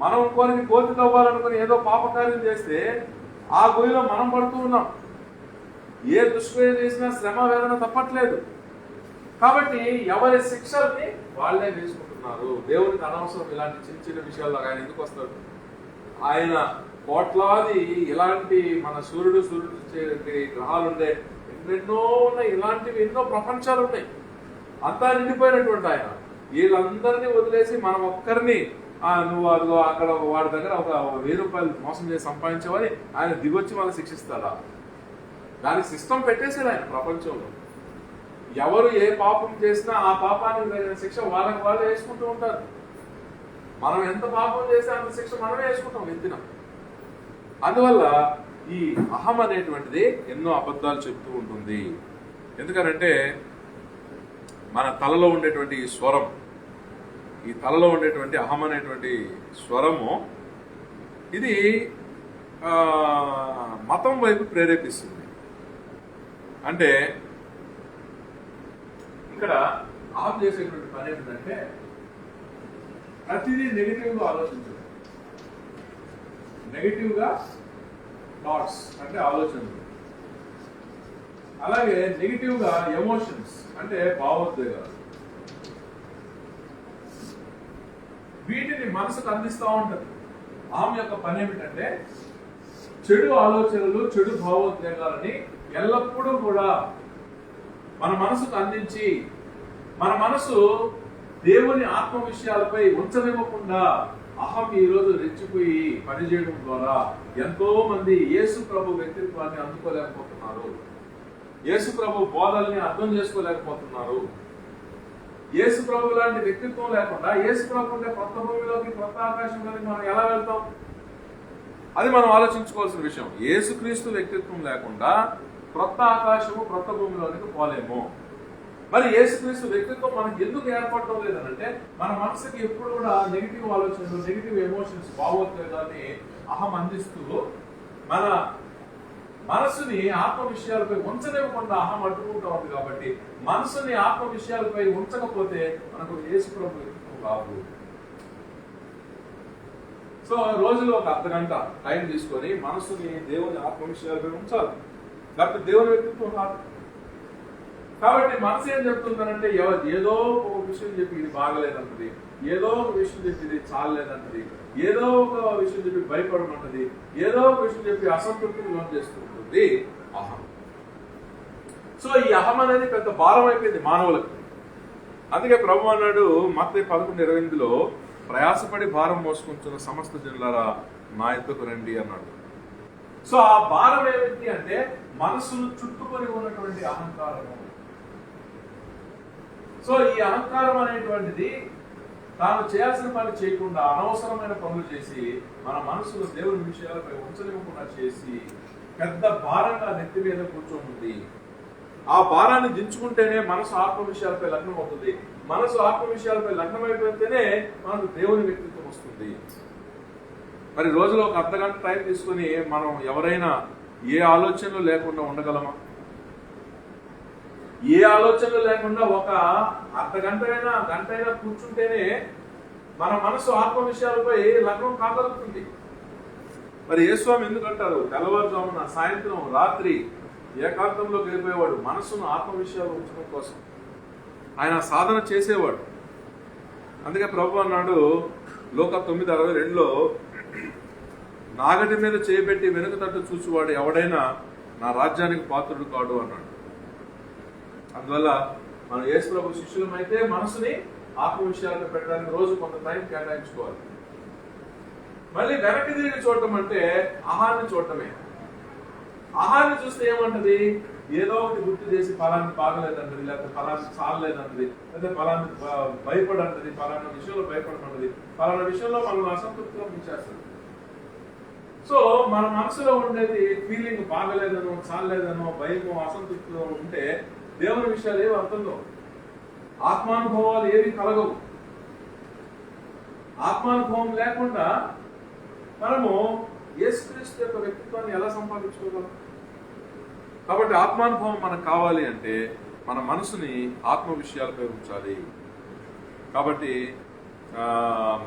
మనం ఇంకోరికి కోతి తవ్వాలనుకుని ఏదో పాపకార్యం చేస్తే ఆ గొయ్యిలో మనం పడుతూ ఉన్నాం. ఏ దుష్క్రియ చేసినా శ్రమ వేదన తప్పట్లేదు. కాబట్టి ఎవరి శిక్షల్ని వాళ్ళే వేసుకుంటున్నారు. దేవునికి అనవసరం ఇలాంటి చిన్న చిన్న విషయాల్లో. ఆయన ఎందుకు వస్తాడు? ఆయన కోట్లాది ఇలాంటి మన సూర్యుడు గ్రహాలు ఉండే ఎన్నెన్నో ఉన్నాయి, ఇలాంటివి ఎన్నో ప్రపంచాలు ఉన్నాయి. అంతా నిండిపోయినటువంటి ఆయన వీళ్ళందరినీ వదిలేసి మనం ఒక్కరిని నువ్వు అదిగో అక్కడ వాడి దగ్గర ఒక 1000 రూపాయలు మోసం చేసి సంపాదించేవని ఆయన దిగొచ్చి మనల్ని శిక్షిస్తారా? దానికి సిస్టమ్ పెట్టేశారు ఆయన ప్రపంచంలో. ఎవరు ఏ పాపం చేసినా ఆ పాపానికి తగిన శిక్ష వాళ్ళకి వాళ్ళు వేసుకుంటూ ఉంటారు. మనం ఎంత పాపం చేస్తే అంత శిక్ష మనమే వేసుకుంటాం ఎత్తిన. అందువల్ల ఈ అహం అనేటువంటిది ఎన్నో అబద్ధాలు చెప్తూ ఉంటుంది. ఎందుకనంటే మన తలలో ఉండేటువంటి ఈ స్వరం, ఈ తలలో ఉండేటువంటి అహం అనేటువంటి స్వరము ఇది మతం వైపు ప్రేరేపిస్తుంది. అంటే ఇక్కడ అహం చేసేటువంటి పని ఏంటంటే ప్రతిదీ నెగిటివ్గా ఆలోచించడం. నెగిటివ్గా థాట్స్ అంటే ఆలోచనలు, అలాగే నెగిటివ్గా ఎమోషన్స్ అంటే భావోద్వేగాలు, వీటిని మనసుకు అందిస్తూ ఉంటుంది. అహం యొక్క పని ఏమిటంటే చెడు ఆలోచనలు, చెడు భావోద్వేగాలని ఎల్లప్పుడూ కూడా మన మనసుకు అందించి మన మనసు దేవుని ఆత్మ విషయాలపై ఉంచనివ్వకుండా అహం ఈ రోజు రెచ్చిపోయి పనిచేయడం ద్వారా ఎంతో మంది యేసు ప్రభు వ్యక్తిత్వాన్ని అందుకోలేకపోతున్నారు, యేసు ప్రభు బోధల్ని అర్థం చేసుకోలేకపోతున్నారు. యేసు ప్రభు లాంటి వ్యక్తిత్వం లేకుండా యేసు ప్రభు ఉండే కొత్త భూమిలోకి, కొత్త ఆకాశంలోకి మనం ఎలా వెళ్తాం? అది మనం ఆలోచించుకోవాల్సిన విషయం. యేసుక్రీస్తు వ్యక్తిత్వం లేకుండా క్రొత్త ఆకాశము, క్రొత్త భూమిలోనికి పోలేము. మరి యేసుక్రీస్తు వ్యక్తిత్వం మనకి ఎందుకు ఏర్పడటం లేదనంటే మన మనసుకి ఎప్పుడు కూడా నెగిటివ్ ఆలోచనలు, నెగిటివ్ ఎమోషన్స్, భావోద్వేగాన్ని అహం అందిస్తూ మన మనసుని ఆత్మ విషయాలపై ఉంచనివ్వకుండా అహం అడ్డుకుంటూ ఉంది. కాబట్టి మనసుని ఆత్మ విషయాలపై ఉంచకపోతే మనకు యేసు ప్రభు వ్యక్తిత్వం రాదు. సో రోజులో ఒక అర్ధగంట టైం తీసుకొని మనసుని దేవుని ఆత్మ విషయాలపై ఉంచాలి, లేకపోతే దేవుని వ్యక్తిత్వం రాదు. కాబట్టి మనసు ఏం చెప్తుందనంటే ఏదో ఒక విషయం చెప్పి ఇది బాగలేదంటది, ఏదో ఒక విషయం చెప్పి ఇది చాలలేదంటది, ఏదో ఒక విషయం చెప్పి భయపడమంటది, ఏదో ఒక విషయం చెప్పి అసంతృప్తిని లోన్ చేస్తుంటుంది అహం. సో ఈ అహం అనేది పెద్ద భారం అయిపోయింది మానవులకు. అందుకే ప్రభు అన్నాడు మత్తయి 11:28లో, ప్రయాసపడి భారం మోసుకుంటున్న సమస్త జనులారా నా యొద్దకు రండి అన్నాడు. సో ఆ భారం ఏమిటి అంటే మనసును చుట్టుకొని ఉన్నటువంటి అహంకారము. సో ఈ అహంకారం అనేటువంటిది తాను చేయాల్సిన పని చేయకుండా అనవసరమైన పనులు చేసి మన మనసును దేవుని విషయాలపై ఉంచనివ్వకుండా చేసి పెద్ద భారంగా నెత్తి మీద కూర్చోనుంది. ఆ భారాన్ని దించుకుంటేనే మనసు ఆత్మ విషయాలపై లగ్నం అవుతుంది. మనసు ఆత్మ విషయాలపై లగ్నం అయిపోతేనే మనకు దేవుని వ్యక్తిత్వం వస్తుంది. మరి రోజులో ఒక అర్ధగంట టైం తీసుకుని మనం ఎవరైనా ఏ ఆలోచనలు లేకుండా ఉండగలమా? ఏ ఆలోచనలు లేకుండా ఒక అర్ధగంటైనా, గంటైనా కూర్చుంటేనే మన మనసు ఆత్మ విషయాలపై లగ్నం కాగలుగుతుంది. మరి యేసుస్వామి ఎందుకంటారు తెల్లవారుజామున, సాయంత్రం, రాత్రి ఏకాంతంలో గడిపేవాడు మనసును ఆత్మ విషయాలు ఉంచడం కోసం. ఆయన సాధన చేసేవాడు. అందుకే ప్రభు అన్నాడు లోక 9:62లో, నాగటి మీద చేయబెట్టి వెనుక తట్టు చూసేవాడు ఎవడైనా నా రాజ్యానికి పాత్రుడు కాడు అన్నాడు. అందువల్ల మనం యేసు ప్రభు శిష్యులమైతే మనసుని ఆత్మ విషయాలను పెట్టడానికి రోజు కొంత టైం కేటాయించుకోవాలి. మళ్ళీ వెనక్కి తిరిగి చూడటం అంటే అహాన్ని చూడటమే. అహాన్ని చూస్తే ఏమంటది? ఏదో ఒకటి గుర్తు చేసి ఫలాన్ని బాగలేదంటది, లేకపోతే ఫలాన్ని చాలలేదంటది, లేకపోతే ఫలాన్ని భయపడంటది, ఫలానా విషయంలో భయపడమంటది, ఫలానా విషయంలో మనం అసంతృప్తిగా ఉంచేస్తుంది. సో మన మనసులో ఉండేది ఫీలింగ్ బాగలేదనో, చాలలేదనో, భయమో, అసంతృప్తిలో ఉంటే దేవుని విషయాలు ఏవి అర్థంలో, ఆత్మానుభవాలు ఏవి కలగవు. ఆత్మానుభవం లేకుండా మనము యేసుక్రీస్తు యొక్క వ్యక్తిత్వాన్ని ఎలా సంపాదించుకోగలం? కాబట్టి ఆత్మానుభవం మనకు కావాలి అంటే మన మనసుని ఆత్మ విషయాలపై ఉంచాలి. కాబట్టి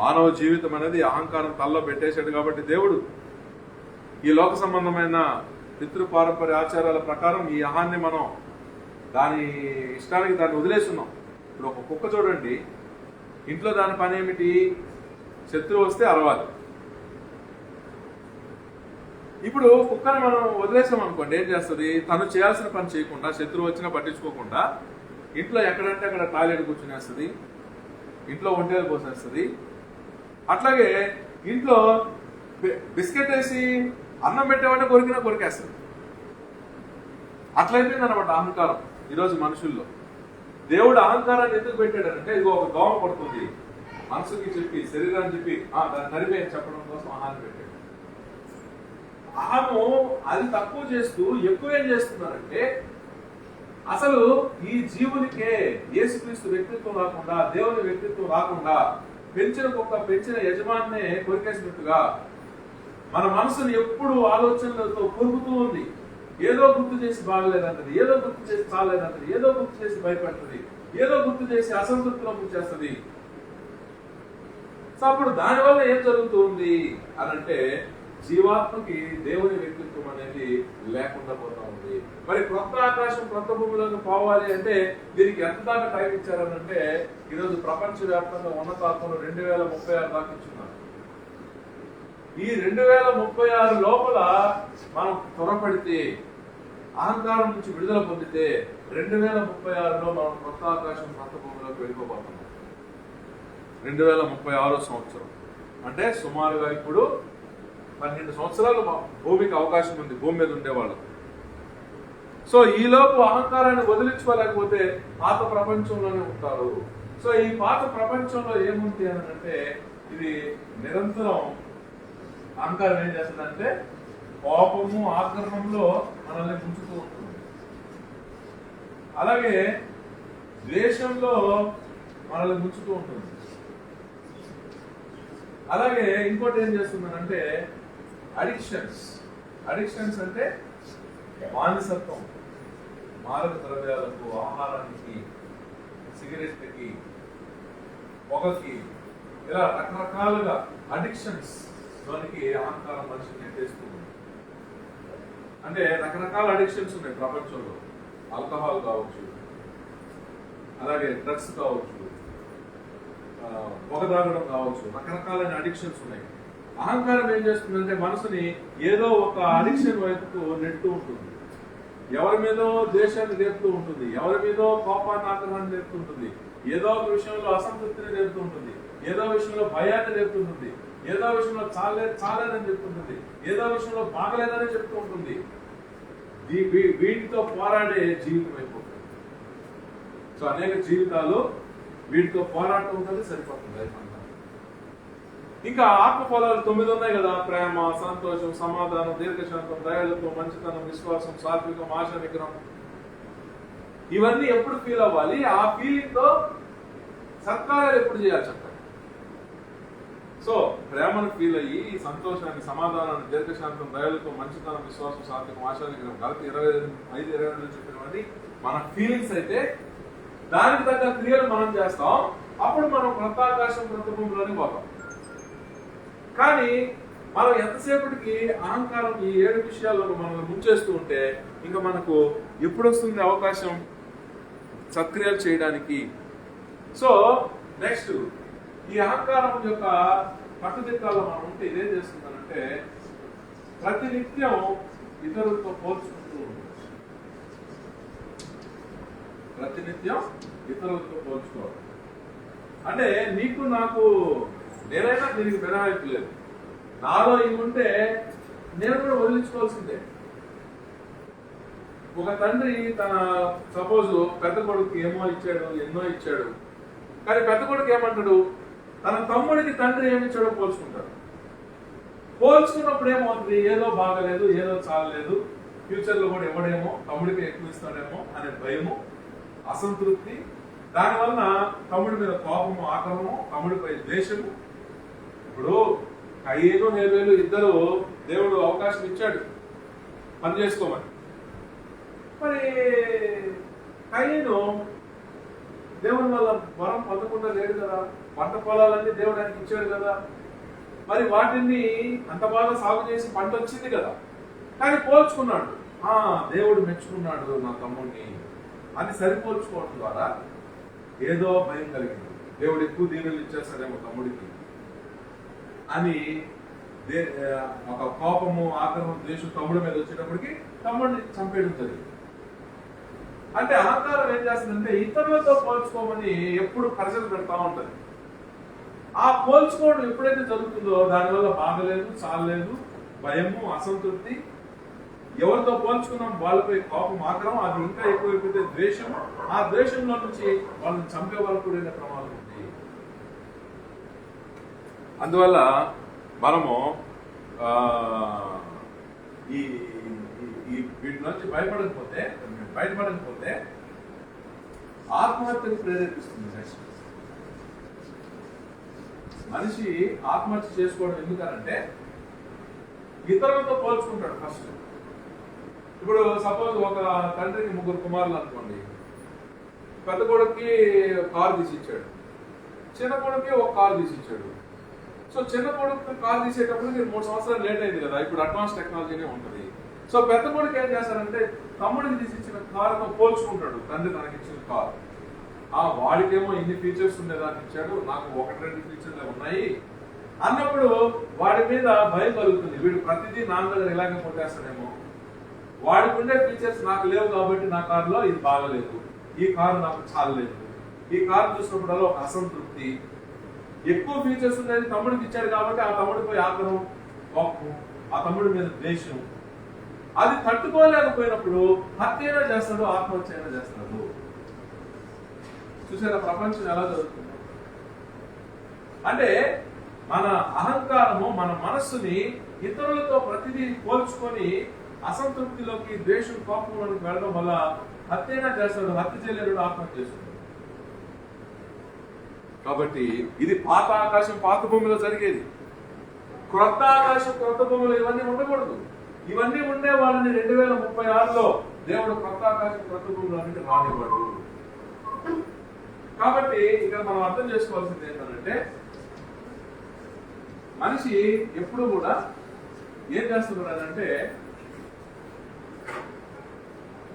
మానవ జీవితం అనేది అహంకారం తల్లో పెట్టేశాడు. కాబట్టి దేవుడు ఈ లోక సంబంధమైన పితృ పారంపర్య ఆచారాల ప్రకారం ఈ అహాన్ని మనం దాని ఇష్టానికి దాన్ని వదిలేస్తున్నాం. ఇప్పుడు ఒక కుక్క చూడండి, ఇంట్లో దాని పని ఏమిటి? శత్రువు వస్తే అరవాలి. ఇప్పుడు కుక్కని మనం వదిలేసాం అనుకోండి, ఏం చేస్తుంది? తను చేయాల్సిన పని చేయకుండా, శత్రువు వచ్చినా పట్టించుకోకుండా ఇంట్లో ఎక్కడంటే అక్కడ టాయిలెట్ కూర్చునేస్తుంది, ఇంట్లో ఒంటేలు పోసేస్తుంది. అట్లాగే ఇంట్లో బిస్కెట్ వేసి అన్నం పెట్టేవాటే కొరికినా కొరికేస్తుంది. అట్లయిపోయింది అనమాట అహంకారం ఈరోజు మనుషుల్లో. దేవుడు అహంకారాన్ని ఎందుకు పెట్టాడంటే, ఇదిగో ఒక దోమ పడుతుంది మనసుకి చెప్పి, శరీరాన్ని చెప్పి దాన్ని తరిమే చెప్పడం కోసం అహాన్ని పెట్టాడు. అహము అది తక్కువ చేస్తూ ఎక్కువ ఏం చేస్తున్నారంటే, అసలు ఈ జీవునికే యేసుక్రీస్తు వ్యక్తిత్వం రాకుండా, దేవుని వ్యక్తిత్వం రాకుండా పెంచిన కుక్క పెంచిన యజమాన్నే కొరికేసినట్టుగా మన మనసుని ఎప్పుడు ఆలోచనలతో కొరుకుతూ ఉంది. ఏదో గుర్తు చేసి బాగలేదంటది, ఏదో గుర్తు చేసి చాలేదంటది, ఏదో గుర్తు చేసి భయపడుతుంది, ఏదో గుర్తు చేసి అసంతృప్తిలో ముంచేస్తుంది. సో అప్పుడు దానివల్ల ఏం జరుగుతుంది అని అంటే జీవాత్మకి దేవుని వ్యక్తిత్వం అనేది లేకుండా పోతా ఉంది. మరి క్రొత్త ఆకాశం క్రొత్త భూమిలోకి పోవాలి అంటే దీనికి ఎంత దాకా టైం ఇచ్చారనంటే ఈరోజు ప్రపంచవ్యాప్తంగా ఉన్నతాత్మలు 2036 దాకా ఇచ్చున్నారు. ఈ 2036 లోపల మనం త్వరపడితే, అహంకారం నుంచి విడుదల పొందితే 2036లో మనం కొత్త ఆకాశం కొత్త భూమిలోకి వెళ్ళిపోబోతున్నాం. 2036 సంవత్సరం అంటే సుమారుగా ఇప్పుడు 12 సంవత్సరాలు భూమికి అవకాశం ఉంది, భూమి మీద ఉండేవాళ్ళు. సో ఈలోపు అహంకారాన్ని వదిలించుకోలేకపోతే పాత ప్రపంచంలోనే ఉంటారు. సో ఈ పాత ప్రపంచంలో ఏముంది అని అంటే ఇది నిరంతరం అహంకారం ఏం చేస్తుందంటే కోపము ఆగ్రహంలో మనల్ని ముంచుతూ ఉంటుంది. అలాగే ద్వేషంలో మనల్ని ముంచుతూ ఉంటుంది. అలాగే ఇంకోటి ఏం చేస్తుందంటే అడిక్షన్స్ అంటే మానసత్వం, మారక ద్రవ్యాలకు, ఆహారానికి, సిగరెట్కి, పొగకి, ఇలా రకరకాలుగా అడిక్షన్స్ లోనికి అహంకారం మనిషిని నెట్టేస్తుంది. అంటే రకరకాల అడిక్షన్స్ ఉన్నాయి ప్రపంచంలో. ఆల్కహాల్ కావచ్చు, అలాగే డ్రగ్స్ కావచ్చు, పొగ తాగడం కావచ్చు, రకరకాలైన అడిక్షన్స్ ఉన్నాయి. అహంకారం ఏం చేస్తుందంటే మనసుని ఏదో ఒక అడిక్షన్ వైపుకు నెట్టు ఉంటుంది. ఎవరి మీదో ద్వేషాన్ని రేపుతూ ఉంటుంది, ఎవరి మీదో కోపాన్ని ఆగ్రహాన్ని రేపుతూ ఉంటుంది, ఏదో ఒక విషయంలో అసంతృప్తిని రేపుతూ ఉంటుంది, ఏదో విషయంలో భయాన్ని రేపుతుంటుంది, ఏదో విషయంలో చాలేదని చెప్తుంటుంది, ఏదో విషయంలో బాగలేదని చెప్తూ ఉంటుంది. వీటితో పోరాడే జీవితం అయిపోతుంది. సో అనేక జీవితాలు వీటితో పోరాటం ఉంటుంది, సరిపోతుంది లైఫ్ అంతా. ఇంకా ఆత్మ ఫలాలు 9 ఉన్నాయి కదా: ప్రేమ, సంతోషం, సమాధానం, దీర్ఘశాంతం, దయాళుత్వం, మంచితనం, విశ్వాసం, సాత్వికం, ఆశ నిగ్రహం. ఇవన్నీ ఎప్పుడు ఫీల్ అవ్వాలి? ఆ ఫీలింగ్ తో సత్కార్యాలు ఎప్పుడు చేయాలి చెప్పండి. సో ప్రేమను ఫీల్ అయ్యి సంతోషాన్ని, సమాధానాన్ని, దీర్ఘశాంతం, దయాళుత్వం, మంచితనం, విశ్వాసం, సాత్వికం, ఆశ నిగ్రహం కలిపి 25 చెప్పినవన్నీ మన ఫీలింగ్స్ అయితే దానికి తగ్గ క్రియలు మనం చేస్తాం. అప్పుడు మనం క్రొత్త ఆకాశం క్రొత్త భూమిలోనే పోతాం. కానీ మనం ఎంతసేపటికి అహంకారం ఈ 7 విషయాల్లో మనల్ని ముంచేస్తూ ఉంటే ఇంకా మనకు ఎప్పుడు వస్తుంది అవకాశం సత్క్రియలు చేయడానికి? సో నెక్స్ట్ ఈ అహంకారం యొక్క పట్టుదిట్టాల్లో మనం ఉంటే ఇదేం చేస్తుందనంటే ప్రతినిత్యం ఇతరులతో పోల్చుకుంటూ ఉంటుంది. ప్రతినిత్యం ఇతరులతో పోల్చుకోవాలి. అంటే నీకు నాకు నేనైనా దీనికి మినహాయింపు లేదు. నాలో ఇవి ఉంటే నేను కూడా వదిలించుకోవాల్సిందే. ఒక తండ్రి తన సపోజ్ పెద్ద కొడుకు ఏమో ఇచ్చాడు, ఎన్నో ఇచ్చాడు. కానీ పెద్ద కొడుకు ఏమంటాడు? తన తమ్ముడికి తండ్రి ఏమిచ్చాడో పోల్చుకుంటాడు. పోల్చుకున్నప్పుడు ఏమవుతుంది? ఏదో బాగలేదు, ఏదో చాలలేదు, ఫ్యూచర్ లో కూడా ఇవ్వడేమో, తమ్ముడికి ఎక్కువ ఇస్తాడేమో అనే భయము, అసంతృప్తి. దానివల్ల తమ్ముడి మీద కోపము, ఆగ్రహము, తమ్ముడిపై ద్వేషము. ఇప్పుడు కయ్యేను నేర్వేలు ఇద్దరు దేవుడు అవకాశం ఇచ్చాడు పని చేసుకోమని. మరి కయ్యేను దేవుని వల్ల వరం పొందకుండా లేడు కదా. పంట పొలాలన్నీ దేవుడు ఆయనకి ఇచ్చాడు కదా. మరి వాటిని అంత బాగా సాగు చేసి పంట వచ్చింది కదా. కానీ పోల్చుకున్నాడు. దేవుడు మెచ్చుకున్నాడు నా తమ్ముడిని అని సరిపోల్చుకోవడం ద్వారా ఏదో భయం కలిగింది. దేవుడు ఎక్కువ దీవెనలు ఇచ్చేస్తాడేమో తమ్ముడికి అని ఒక కోపము, ఆగ్రహం, ద్వేషం తమ్ముడి మీద వచ్చేటప్పటికి తమ్ముడిని చంపేయడం జరిగింది. అంటే అహంకారం ఏం చేస్తుందంటే ఇతరులతో పోల్చుకోమని ఎప్పుడు ప్రెషర్ పెడతా ఉంటది. ఆ పోల్చుకోవడం ఎప్పుడైతే జరుగుతుందో దానివల్ల బాగలేదు, చాలలేదు, భయము, అసంతృప్తి, ఎవరితో పోల్చుకున్నాం వాళ్ళపై కోపం, ఆగ్రహం, అది ఇంకా ఎక్కువైపోతే ద్వేషము, ఆ ద్వేషంలో నుంచి వాళ్ళని చంపే వరకు కూడా ప్రమాదం ఉంది. అందువల్ల మనము ఈ వీటి నుంచి బయటపడకపోతే ఆత్మహత్యకు ప్రేరేపిస్తుంది. మనిషి ఆత్మహత్య చేసుకోవడం ఎందుకనంటే ఇతరులతో పోల్చుకుంటాడు ఫస్ట్. ఇప్పుడు సపోజ్ ఒక తండ్రికి 3 కుమారులు అనుకోండి. పెద్ద కొడుకుకి కారు తీసిచ్చాడు, చిన్న కొడుకుకి ఒక కారు తీసిచ్చాడు. సో చిన్న కొడుకు కారు తీసేటప్పటికి 3 సంవత్సరాలు లేట్ అయింది కదా, ఇప్పుడు అడ్వాన్స్ టెక్నాలజీనే ఉంటుంది. సో పెద్ద కొడుకు ఏం చేస్తారంటే తమ్ముడికి తీసిచ్చిన కారుతో పోల్చుకుంటాడు, తండ్రి తనకి ఇచ్చిన కారు. వాడికేమో ఇన్ని ఫీచర్స్ ఉండేదాన్ని ఇచ్చాడు, నాకు 1-2 ఫీచర్లే ఉన్నాయి అన్నప్పుడు వాడి మీద భయం కలుగుతుంది. వీడు ప్రతిదీ నాన్న దగ్గర ఇలాగే కొట్టేస్తాడేమో, వాడికి ఉండే ఫీచర్స్ నాకు లేవు కాబట్టి నా కారులో ఇది బాగలేదు, ఈ కారు నాకు చాలలేదు. ఈ కారు చూసినప్పుడల్లా ఒక అసంతృప్తి. ఎక్కువ ఫీచర్స్ ఉండేది తమ్ముడికి ఇచ్చాడు కాబట్టి ఆ తమ్ముడిపై ఆగ్రహం, కోపం, ఆ తమ్ముడి మీద ద్వేషం. అది తట్టుకోలేకపోయినప్పుడు హత్య అయినా చేస్తాడు, ఆత్మహత్య అయినా చేస్తాడు. చూసారా ప్రపంచం ఎలా జరుగుతుంది? అంటే మన అహంకారము మన మనస్సుని ఇతరులతో ప్రతిదీ పోల్చుకొని అసంతృప్తిలోకి, ద్వేషం, కోపంలోకి వెళ్ళడం వల్ల హత్య అయినా చేస్తాడు, హత్య చేయలేడు, ఆత్మహత్య చేస్తాడు. కాబట్టి ఇది పాత ఆకాశం పాత భూమిలో జరిగేది. క్రొత్త ఆకాశం క్రొత్త భూమిలో ఇవన్నీ ఉండకూడదు. ఇవన్నీ ఉండే వాళ్ళని 2036లో దేవుడు క్రొత్త ఆకాశం క్రొత్త భూమిలో అన్నిటి రానివ్వడు. కాబట్టి ఇక్కడ మనం అర్థం చేసుకోవాల్సింది ఏంటంటే, మనిషి ఎప్పుడు కూడా ఏం చేస్తున్నాడంటే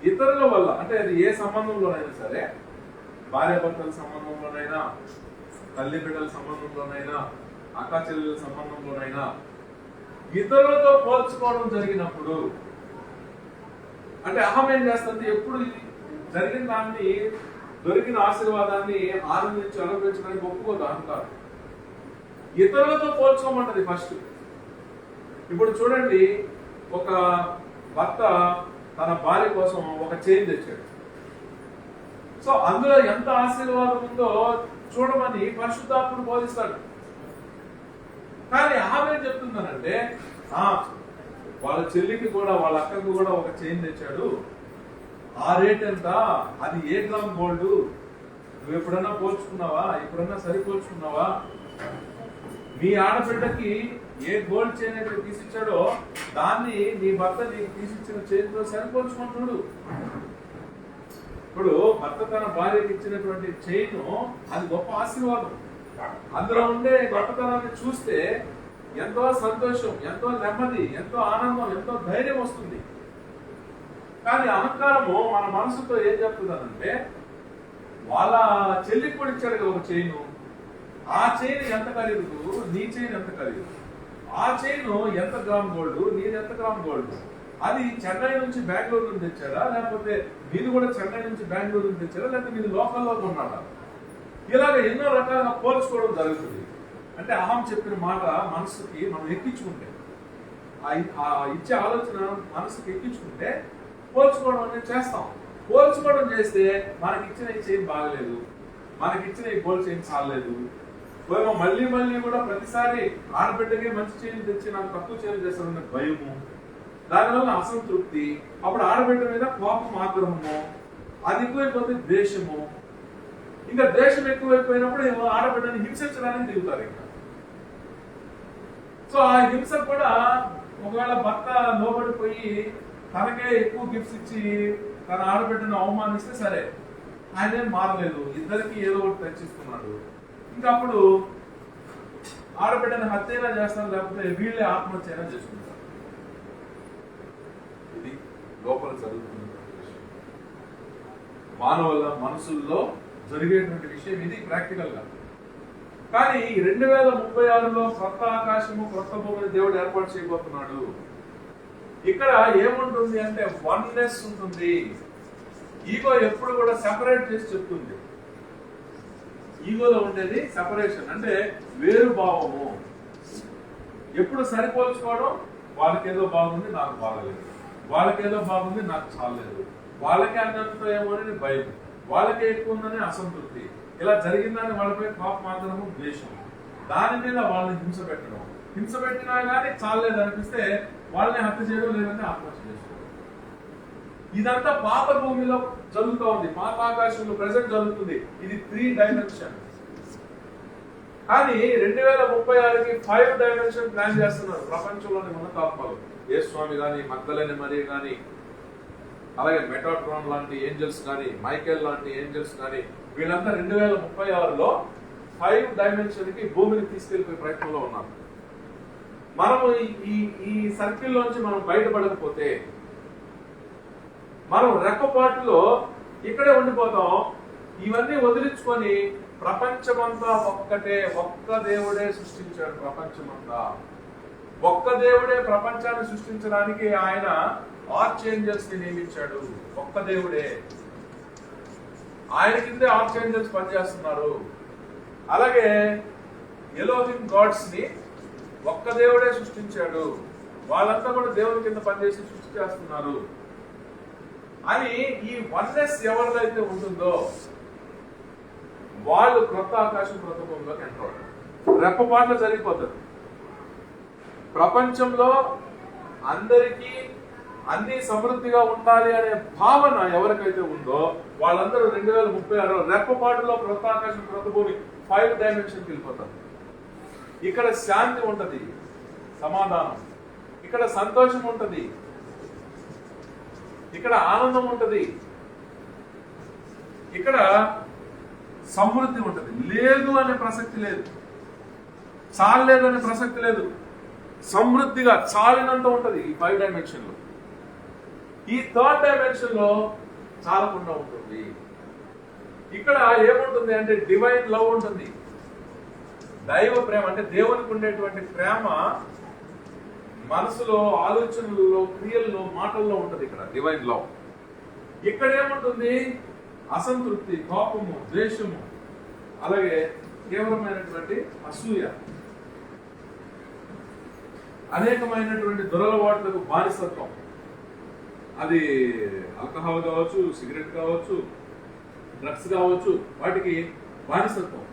ఇతరుల వల్ల, అంటే అది ఏ సంబంధంలోనైనా సరే, భార్యాభర్తల సంబంధంలోనైనా, తల్లి బిడ్డల సంబంధంలోనైనా, అక్క చెల్లెల సంబంధంలోనైనా ఇతరులతో పోల్చుకోవడం జరిగినప్పుడు, అంటే అహం ఏం చేస్తుంది, ఎప్పుడు జరిగిన దాన్ని, దొరికిన ఆశీర్వాదాన్ని ఆనందించి అనుభవించడానికి ఒప్పుకోదు అహంకారం. ఇతరులతో పోల్చుకోమంటది ఫస్ట్. ఇప్పుడు చూడండి, ఒక భర్త తన భార్య కోసం ఒక చైన్ తెచ్చాడు. సో అందులో ఎంత ఆశీర్వాదం ఉందో చూడమని పరిశుద్ధాత్ముడు బోధిస్తాడు. కానీ ఆమె చెప్తుందనంటే, వాళ్ళ చెల్లికి కూడా, వాళ్ళ అక్కకు కూడా ఒక చైన్ తెచ్చాడు, ఆ రేట్ ఎంత, అది ఏ గ్రామ్ గోల్డ్, నువ్వు ఎప్పుడన్నా పోల్చుకున్నావా, ఎప్పుడన్నా సరిపోల్చుకున్నావా? మీ ఆడబిడ్డకి ఏ గోల్డ్ చైన్ అయితే తీసిచ్చాడో దాన్ని నీ భర్త నీకు తీసిచ్చిన చైన్ తో సరిపోల్చుకుంటున్నాడు. ఇప్పుడు భర్త తన భార్యకి ఇచ్చినటువంటి చైన్ అది గొప్ప ఆశీర్వాదం. అందులో ఉండే గొప్పతనాన్ని చూస్తే ఎంతో సంతోషం, ఎంతో నెమ్మది, ఎంతో ఆనందం, ఎంతో ధైర్యం వస్తుంది. కానీ అహంకారము మన మనసుతో ఏం చెప్తుందనంటే, వాళ్ళ చెల్లికి కూడా ఇచ్చాడు ఒక చైన్, ఆ చైన్ ఎంత ఖరీదు, నీ చైన్ ఎంత ఖరీదు, ఆ చైన్ ఎంత గ్రామ్ గోల్డ్, నీది ఎంత గ్రామ్ గోల్డ్, అది చెన్నై నుంచి బెంగళూరు నుంచి తెచ్చాడా, లేకపోతే మీది కూడా చెన్నై నుంచి బెంగళూరు నుంచి తెచ్చాడా, లేకపోతే మీది లోకల్లో కొన్నాడా? ఇలాగ ఎన్నో రకాలుగా పోల్చుకోవడం జరుగుతుంది. అంటే అహం చెప్పిన మాట మనసుకి మనం ఎక్కించుకుంటే, ఆ ఇచ్చే ఆలోచన మనసుకి ఎక్కించుకుంటే పోల్చుకోవడం అనేది చేస్తాం. పోల్చుకోవడం చేస్తే మనకి ఇచ్చిన ఈ చైన్ బాగలేదు, మనకి ఇచ్చిన ఈ గోల్డ్ చైన్ చాలలేదు, మళ్ళీ మళ్ళీ కూడా ప్రతిసారి ఆడబిడ్డకి మంచి చైన్ తెచ్చి నాకు తక్కువ చైన్ చేస్తారన్న భయము, దానివల్ల అసంతృప్తి, అప్పుడు ఆడబిడ్డ మీద కోపం, ఆగ్రహము, అది ఎక్కువైపోతే ద్వేషము, ఇంకా ద్వేషం ఎక్కువైపోయినప్పుడు ఆడబిడ్డని హింసించడానికి దిగుతారు. ఇంకా సో ఆ హింస కూడా ఒకవేళ భర్త లోబడిపోయి తనకే ఎక్కువ గిఫ్ట్స్ ఇచ్చి తన ఆడబిడ్డను అవమానిస్తే సరే, ఆయనేం మారలేదు, ఇద్దరికి ఏదో ఒకటి తెచ్చిస్తున్నాడు. ఇంకా అప్పుడు ఆడబిడ్డని హత్యైనా చేస్తాను, లేకపోతే వీళ్ళే ఆత్మహత్యైనా చేసుకుంటారు. ఇది లోపల జరుగుతున్నటువంటి విషయం, మానవుల మనసుల్లో జరిగేటువంటి విషయం ఇది ప్రాక్టికల్ గా. కానీ 2036లో కొత్త ఆకాశము కొత్త భూమిని దేవుడు ఏర్పాటు చేయబోతున్నాడు. ఇక్కడ ఏముంటుంది అంటే వన్నెస్ ఉంటుంది. ఈగో ఎప్పుడు కూడా సెపరేట్ చేసి చెప్తుంది. ఈగోలో ఉండేది సెపరేషన్, అంటే వేరు భావము. ఎప్పుడు సరిపోల్చుకోవడం, వాళ్ళకేదో బాగుంది నాకు బాగలేదు, వాళ్ళకేదో బాగుంది నాకు చాలలేదు, వాళ్ళకే అన్నంత ఏమో అని భయం, వాళ్ళకే ఎక్కువ ఉందని అసంతృప్తి. ఇలా జరిగిందని వాళ్ళపై కోపం, ఆగ్రహము, ద్వేషం, దాని మీద వాళ్ళని హింస పెట్టడం. హింస పెట్టినా కానీ చాలలేదు అనిపిస్తే వాళ్ళని హత్య చేయడం, లేదంటే ఆత్మహత్య చేసుకోవడం. ఇదంతా పాత భూమిలో జరుగుతూ ఉంది, పాత ఆకాశంలో ప్రెసెంట్ జరుగుతుంది. ఇది 3 డైమెన్షన్. కానీ 2036కి 5 డైమెన్షన్ ప్లాన్ చేస్తున్నారు ప్రపంచంలోని ఉన్నతాత్మలు. యేసు స్వామి గాని, మగ్దలేని మరియ గాని, అలాగే మెటాట్రాన్ లాంటి ఏంజల్స్ కానీ, మైకేల్ లాంటి ఏంజల్స్ కానీ, వీళ్ళంతా 2036లో 5 డైమెన్షన్ కి భూమిని తీసుకెళ్లిపోయే ప్రయత్నంలో ఉన్నారు. మనము ఈ సర్కిల్లోంచి మనం బయటపడకపోతే మనం రెక్కపాటులో ఇక్కడే ఉండిపోతాం. ఇవన్నీ వదిలించుకొని ప్రపంచమంతా ఒక్కటే, ఒక్క దేవుడే సృష్టించాడు ప్రపంచమంతా. ఒక్క దేవుడే ప్రపంచాన్ని సృష్టించడానికి ఆయన ఆర్చేంజల్స్ ని నియమించాడు. ఒక్క దేవుడే, ఆయన కిందే ఆర్చేంజల్స్ పనిచేస్తున్నారు. అలాగే ఎలోహిం గాడ్స్ ని ఒక్క దేవుడే సృష్టించాడు, వాళ్ళంతా కూడా దేవుని కింద పనిచేసి సృష్టి చేస్తున్నారు అని ఈ వన్నెస్ ఎవరిలో అయితే ఉంటుందో వాళ్ళు క్రొత్త ఆకాశం క్రొత్త భూమిలోకి ఎంటర్ అవుతారు. రెప్పపాట్లో జరిగిపోతారు. ప్రపంచంలో అందరికీ అన్ని సమృద్ధిగా ఉండాలి అనే భావన ఎవరికైతే ఉందో వాళ్ళందరూ 2036 రెప్పపాటులో క్రొత్త ఆకాశం క్రొత్త భూమి 5 డైమెన్షన్కి వెళ్ళిపోతారు. ఇక్కడ శాంతి ఉంటది, సమాధానం, ఇక్కడ సంతోషం ఉంటది, ఇక్కడ ఆనందం ఉంటది, ఇక్కడ సమృద్ధి ఉంటది. లేదు అనే ప్రసక్తి లేదు, చాలలేదు అనే ప్రసక్తి లేదు. సమృద్ధిగా చాలినంత ఉంటది ఈ 5 డైమెన్షన్ లో. ఈ 3rd డైమెన్షన్ లో చాలకుండా ఉంటుంది. ఇక్కడ ఏముంటుంది అంటే డివైన్ లవ్ ఉంటుంది, దైవ ప్రేమ. అంటే దేవునికి ఉండేటువంటి ప్రేమ మనసులో, ఆలోచనలలో, క్రియల్లో, మాటల్లో ఉంటది. ఇక్కడ డివైన్ లవ్. ఇక్కడ ఏముంటుంది? అసంతృప్తి, కోపము, ద్వేషము, అలాగే తీవ్రమైనటువంటి అసూయ, అనేకమైనటువంటి దురలవాట్లకు బానిసత్వం. అది ఆల్కహాల్ కావచ్చు, సిగరెట్ కావచ్చు, డ్రగ్స్ కావచ్చు, వాటికి బానిసత్వం.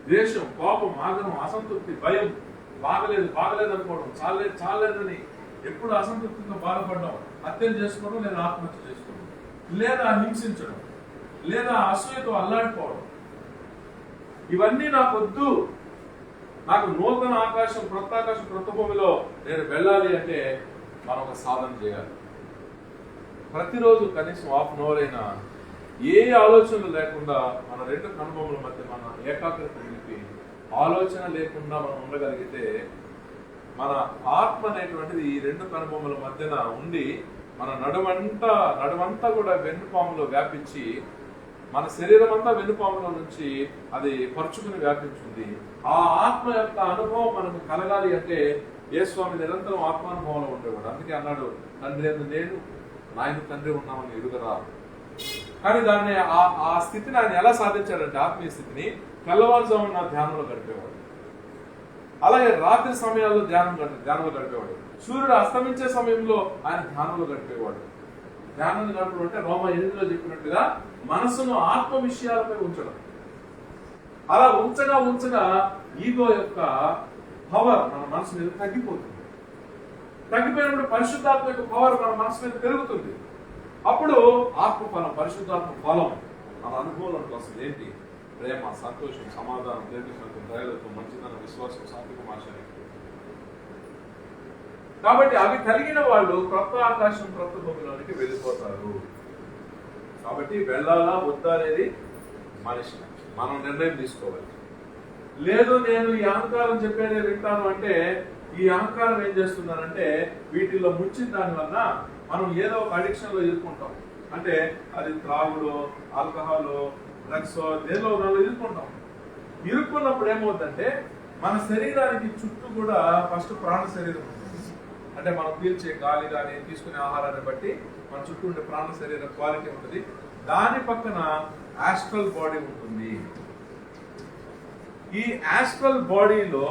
ద్వేషం, కోపం, ఆగ్రహం, అసంతృప్తి, భయం, బాగలేదు అనుకోవడం, చాలేదని ఎప్పుడు అసంతృప్తితో బాధపడడం, హత్యలు చేసుకోవడం, లేదా ఆత్మహత్య చేసుకోవడం, లేదా హింసించడం, లేదా అసూయతో అల్లాడిపోవడం. ఇవన్నీ నాకొద్దు. నాకు నూతన ఆకాశం, క్రొత్త ఆకాశం, క్రొత్త భూమిలో నేను వెళ్ళాలి అంటే మనం ఒక సాధన చేయాలి. ప్రతిరోజు కనీసం 1/2 అవర్ అయినా ఏ ఆలోచనలు లేకుండా మన 2 కనుబొమ్మల మధ్య మన ఏకాగ్రత నిలిపి ఆలోచన లేకుండా మనం ఉండగలిగితే మన ఆత్మ అనేటువంటిది ఈ 2 కనుబొమ్మల మధ్యన ఉండి మన నడుమంతా కూడా వెన్నుపాములో వ్యాపించి, మన శరీరం అంతా వెన్నుపాములో నుంచి అది పరుచుకుని వ్యాపించింది. ఆ ఆత్మ యొక్క అనుభవం మనకు కలగాలి అంటే యేసుస్వామి నిరంతరం ఆత్మానుభవంలో ఉండేవాడు. అందుకే అన్నాడు, తండ్రి యందు నేను, నాయన తండ్రి ఉన్నామని ఎరుగరా. కానీ దాన్ని ఆ స్థితిని ఆయన ఎలా సాధించాడంటే, ఆత్మీయ స్థితిని తెల్లవారుజామున ధ్యానంలో గడిపేవాడు. అలాగే రాత్రి సమయాల్లో ధ్యానంలో గడిపేవాడు. సూర్యుడు అస్తమించే సమయంలో ఆయన ధ్యానంలో గడిపేవాడు. ధ్యానం గడపడం అంటే రోమ 8లో చెప్పినట్టుగా మనసును ఆత్మ విషయాలపై ఉంచడం. అలా ఉంచగా ఈగో యొక్క పవర్ మన మనసు మీద తగ్గిపోతుంది. తగ్గిపోయినప్పుడు పరిశుద్ధాత్మ యొక్క పవర్ మన మనసు మీద పెరుగుతుంది. అప్పుడు ఆత్మ ఫలం, పరిశుద్ధాత్మ ఫలం మన అనుభవంలోకి వస్తుంది. ఏంటి? ప్రేమ, సంతోషం, సమాధానం, దీర్ఘశాంతం, దయలత్వం, మంచితనం, విశ్వాసం, సాత్వికం, ఆశయం. కాబట్టి అవి కలిగిన వాళ్ళు క్రొత్త ఆకాశం క్రొత్త భూమిలోనికి వెళ్ళిపోతారు. కాబట్టి వెళ్ళాలా వద్దా అనేది మనిషి, మనం నిర్ణయం తీసుకోవాలి. లేదు నేను ఈ అహంకారం చెప్పేదే వింటాను అంటే, ఈ అహంకారం ఏం చేస్తున్నానంటే వీటిల్లో ముంచిన దాని వల్ల మనం ఏదో ఒక అడిక్షన్ లో ఇరుక్కుంటాం. అంటే అది త్రాగుడు, ఆల్కహాల్, డ్రగ్స్, దేనిలో దానిలో ఇరుక్కుంటాం. ఇరుక్కున్నప్పుడు ఏమవుతుందంటే మన శరీరానికి చుట్టూ కూడా ఫస్ట్ ప్రాణ శరీరం ఉంటుంది. అంటే మనం పీల్చే గాలి కానీ తీసుకునే ఆహారాన్ని బట్టి మన చుట్టూ ఉండే ప్రాణ శరీర క్వాలిటీ ఉంటుంది. దాని పక్కన ఆస్ట్రల్ బాడీ ఉంటుంది. ఈ ఆస్ట్రల్ బాడీలో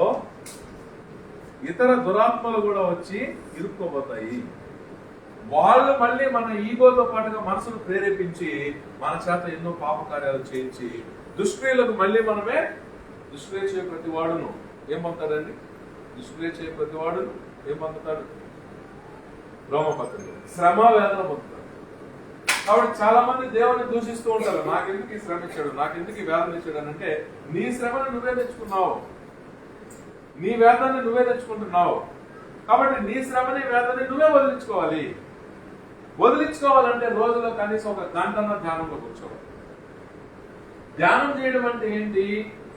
ఇతర దురాత్మలు కూడా వచ్చి ఇరుక్కోబోతాయి. వాళ్ళు మళ్ళీ మన ఈగోతో పాటుగా మనసును ప్రేరేపించి మన చేత ఎన్నో పాప కార్యాలు చేయించి దుష్క్రియలకు మళ్ళీ మనమే దుష్క్రియ చేయ ప్రతి వాడును ఏం పొందుతాడండి? దుష్క్రియ చేయ ప్రతి వాడును ఏం పొందుతాడు? రోమపత్రిక శ్రమ, వేదన పొందుతాడు. కాబట్టి చాలా మంది దేవుని దూషిస్తూ ఉంటారు. నాకెందుకు ఈ శ్రమ ఇచ్చాడు, నాకెందుకు ఈ వేదన ఇచ్చాడు అని. అంటే నీ శ్రమను నువ్వే తెచ్చుకున్నావు, నీ వేదనని నువ్వే తెచ్చుకుంటున్నావు. కాబట్టి నీ శ్రమని, వేదనని నువ్వే వదిలించుకోవాలి. వదిలించుకోవాలంటే రోజులో కనీసం ఒక గంటన్న ధ్యానంలో కూర్చోవాలి. ధ్యానం చేయడం అంటే ఏంటి?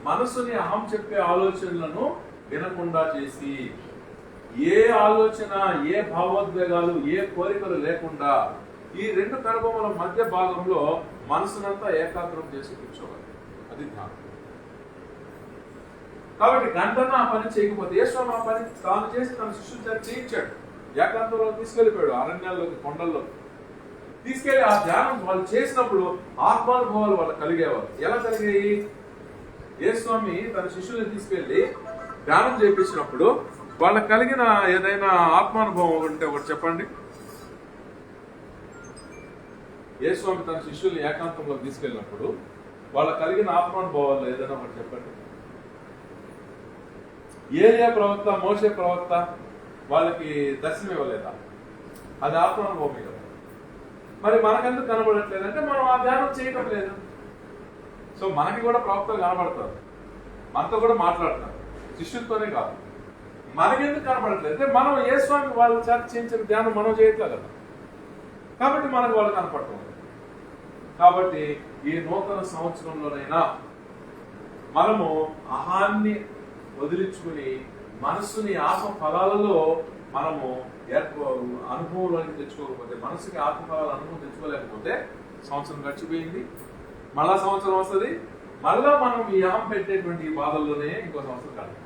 మనసుని అహం చెప్పే ఆలోచనలను వినకుండా చేసి, ఏ ఆలోచన, ఏ భావోద్వేగాలు, ఏ కోరికలు లేకుండా ఈ రెండు కనుబొమ్మల మధ్య భాగంలో మనసునంతా ఏకాగ్రం చేసి కూర్చోవాలి. అది ధ్యానం. కాబట్టి గంటన్న ఆ పని చేయకపోతే, యేసు ఆ పని తాను చేసి తన శిష్యుల చేత చేయించాడు. ఏకాంతంలో తీసుకెళ్లిపోయాడు, అరణ్యాల్లోకి, కొండల్లోకి తీసుకెళ్లి ఆ ధ్యానం వాళ్ళు చేసినప్పుడు ఆత్మానుభవాలు వాళ్ళు కలిగేవారు. ఎలా కలిగాయి? యేసుస్వామి తన శిష్యుల్ని తీసుకెళ్లి ధ్యానం చేయించినప్పుడు వాళ్ళకి కలిగిన ఏదైనా ఆత్మానుభవం ఉంటే ఒకటి చెప్పండి. యేసుస్వామి తన శిష్యుల్ని ఏకాంతంలో తీసుకెళ్ళినప్పుడు వాళ్ళకి కలిగిన ఆత్మానుభవాల్లో ఏదైనా ఒకటి చెప్పండి. ఏలియా ప్రవక్త, మోషే ప్రవక్త వాళ్ళకి దర్శనం ఇవ్వలేదా? అది ఆత్మానుభవమే కదా. మరి మనకెందుకు కనబడట్లేదంటే మనం ఆ ధ్యానం చేయటం లేదు. సో మనకి కూడా ప్రవక్తలు కనబడతారు, మనతో కూడా మాట్లాడతారు, శిష్యులతోనే కాదు. మనకెందుకు కనబడట్లేదు అంటే మనం యేసుస్వామి వాళ్ళ చేత చేయించిన ధ్యానం మనం చేయట్లేదు కదా, కాబట్టి మనకు వాళ్ళు కనపడటం. కాబట్టి ఈ నూతన సంవత్సరంలోనైనా మనము అహాన్ని వదిలించుకుని మనస్సుని ఆత్మ ఫలాలలో మనము అనుభవంలోకి తెచ్చుకోకపోతే, మనసుకి ఆత్మ ఫలాల అనుభవం తెచ్చుకోలేకపోతే సంవత్సరం గడిచిపోయింది, మళ్ళా సంవత్సరం వస్తుంది, మళ్ళా మనం ఈ అహం పెట్టేటువంటి ఈ బాధల్లోనే ఇంకో సంవత్సరం గడపాలి.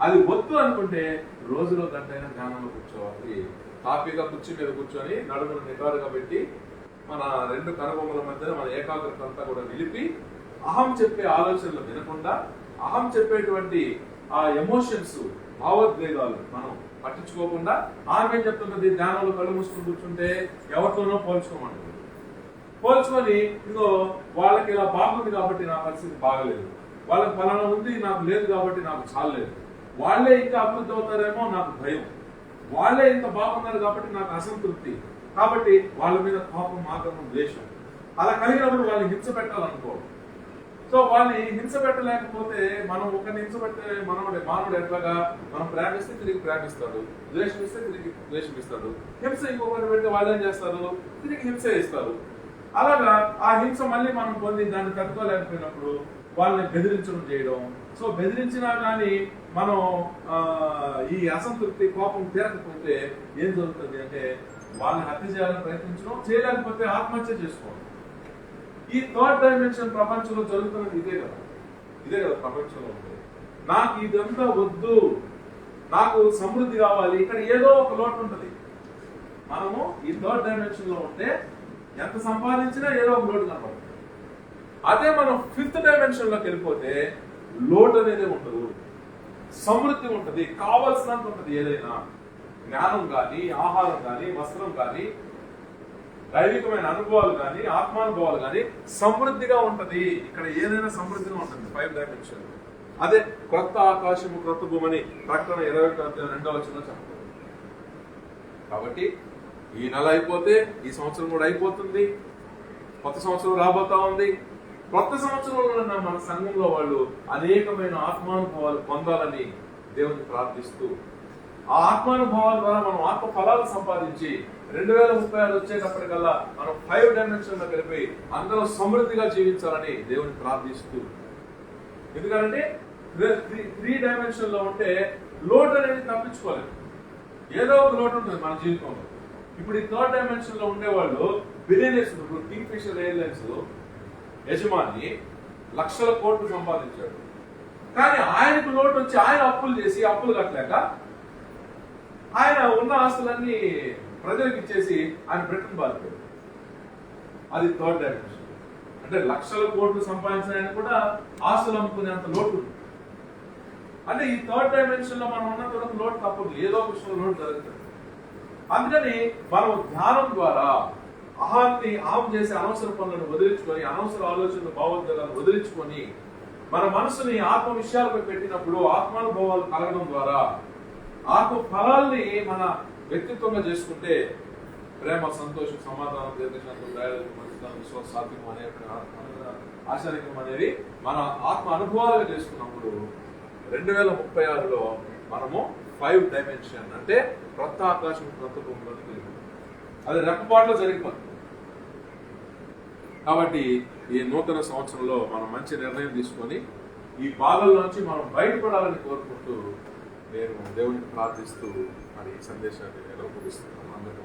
అది వద్దు అనుకుంటే రోజులో గంటైనా ధ్యానంలో కూర్చోవాలి. తాపీగా కుర్చీ మీద కూర్చొని నడుమును నిటారుగా పెట్టి మన రెండు కనుబొమ్మల మధ్యన మన ఏకాగ్రత అంతా కూడా నిలిపి అహం చెప్పే ఆలోచనలు వినకుండా, అహం చెప్పేటువంటి ఆ ఎమోషన్స్, భావోద్వేగాలు మనం పట్టించుకోకుండా, ఆమె ఏం చెప్తున్నది? ధ్యానంలో కళ్ళు మూసుకుని కూర్చుంటే ఎవరితోనో పోల్చుకోమంటుంది. పోల్చుకొని ఇంకో వాళ్ళకి ఇలా బాగుంది కాబట్టి నా పరిస్థితి బాగలేదు, వాళ్ళకి ఫలానా ఉంది నాకు లేదు కాబట్టి నాకు చాలలేదు, వాళ్ళే ఇంకా అభివృద్ధి అవుతారేమో నాకు భయం, వాళ్ళే ఇంత బాగున్నారు కాబట్టి నాకు అసంతృప్తి, కాబట్టి వాళ్ళ మీద కోపం, ఆగ్రహం, ద్వేషం అలా కలిగినప్పుడు వాళ్ళని హింస పెట్టాలనుకో. సో వాళ్ళని హింస పెట్టలేకపోతే, మనం ఒకరిని హింస పెట్టే మానవుడు ఎట్లాగా? మనం ప్రేమిస్తే తిరిగి ప్రేమిస్తాడు, ద్వేషమిస్తే తిరిగి ద్వేషమిస్తాడు, హింస ఇంకొకరిని పెడితే వాళ్ళు ఏం చేస్తారు? తిరిగి హింస ఇస్తారు. అలాగా ఆ హింస మళ్ళీ మనం పొంది దాన్ని తట్టుకోలేకపోయినప్పుడు వాళ్ళని బెదిరించడం చేయడం. సో బెదిరించినా కానీ మనం ఈ అసంతృప్తి, కోపం తీరకపోతే ఏం జరుగుతుంది అంటే వాళ్ళని హత్య చేయాలని ప్రయత్నించడం, చేయలేకపోతే ఆత్మహత్య చేసుకోవడం. ఈ థర్డ్ డైమెన్షన్ ప్రపంచంలో జరుగుతున్నది ఇదే కదా ప్రపంచంలో ఉంది. నాకు ఇదంతా వద్దు, నాకు సమృద్ధి కావాలి, ఇక్కడ ఏదో ఒక లోటు ఉంటుంది. మనము ఈ థర్డ్ డైమెన్షన్ లో ఉంటే ఎంత సంపాదించినా ఏదో ఒక లోటు కనపడుతుంది. అదే మనం ఫిఫ్త్ డైమెన్షన్ లోకి వెళ్ళిపోతే లోటు అనేది ఉండదు, సమృద్ధి ఉంటుంది, కావలసినంత ఉంటుంది. ఏదైనా జ్ఞానం కానీ, ఆహారం కానీ, వస్త్రం కానీ, దైవికమైన అనుభవాలు కానీ, ఆత్మానుభవాలు కానీ సమృద్ధిగా ఉంటది. ఇక్కడ ఏదైనా సమృద్ధిగా ఉంటుంది 5 డైమెన్షన్. అదే క్రొత్త ఆకాశము, క్రొత్త భూమని ప్రకటన 22:2 చెప్తుంది. కాబట్టి ఈ నెల అయిపోతే ఈ సంవత్సరం కూడా అయిపోతుంది, కొత్త సంవత్సరం రాబోతా ఉంది. కొత్త సంవత్సరంలో మన సంఘంలో వాళ్ళు అనేకమైన ఆత్మానుభవాలు పొందాలని దేవుని ప్రార్థిస్తూ, ఆ ఆత్మానుభవాల ద్వారా మనం ఆత్మ ఫలాలు సంపాదించి 2036 వచ్చేటప్పటికల్లా మనం 5 డైమెన్షన్ లో కలిపి అందరూ సమృద్ధిగా జీవించాలని దేవుని ప్రార్థిస్తూ. ఎందుకంటే 3 డైమెన్షన్ లో ఉంటే లోటు అనేది తప్పించుకోలేదు, ఏదో ఒక లోటు ఉంటుంది మన జీవితంలో. ఇప్పుడు ఈ 3rd డైమెన్షన్ లో ఉండేవాళ్ళు బిలియనర్స్. ఇప్పుడు కింగ్ ఫిషర్ ఎయిర్లైన్స్ యజమాని లక్షల కోట్లు సంపాదించాడు, కానీ ఆయనకు లోటు వచ్చి ఆయన అప్పులు చేసి అప్పులు కట్టలేక ఆయన ఉన్న ఆస్తులన్నీ ప్రజలకు ఇచ్చేసి ఆయన బ్రిటన్ బాధిపోయాడు. అది 3rd డైమెన్షన్. అంటే లక్షల కోట్లు సంపాదించిన ఆయన కూడా ఆస్తులు అమ్ముకునేంత లోటు ఉంది. అంటే ఈ 3rd డైమెన్షన్ లో మనం ఉన్నంత వరకు లోటు తప్పదు, ఏదో ఒక విషయంలో లోటు జరుగుతుంది. అందుకని మనం ధ్యానం ద్వారా అహాన్ని ఆఫ్ చేసి అనవసర పనులను వదిలించుకొని, అనవసర ఆలోచనలు, భావోద్వేగాలను వదిలించుకొని మన మనసుని ఆత్మ విషయాలపై పెట్టినప్పుడు ఆత్మానుభవాలు కలగడం ద్వారా ఆత్మ ఫలాల్ని మన వ్యక్తిత్వంగా చేసుకుంటే ప్రేమ, సంతోషం, సమాధానం, దీర్ఘశాంతం, దయాళుత్వం, మంచితనం, విశ్వాసం, సాత్వికం అనే ఆశానికం అనేవి మన ఆత్మ అనుభవాలుగా చేసుకున్నప్పుడు 2036లో మనము 5 డైమెన్షన్ అంటే క్రొత్త ఆకాశం, క్రొత్త భూమిలోకి వెళ్ళిపోతాం. అది రెప్పపాట్లో జరిగిపోతుంది. కాబట్టి ఈ నూతన సంవత్సరంలో మనం మంచి నిర్ణయం తీసుకొని ఈ బాధల్లోంచి మనం బయటపడాలని కోరుకుంటూ నేను దేవునికి ప్రార్థిస్తూ మరి ఈ సందేశాన్ని నేను ముగిస్తున్నాను. అందరికీ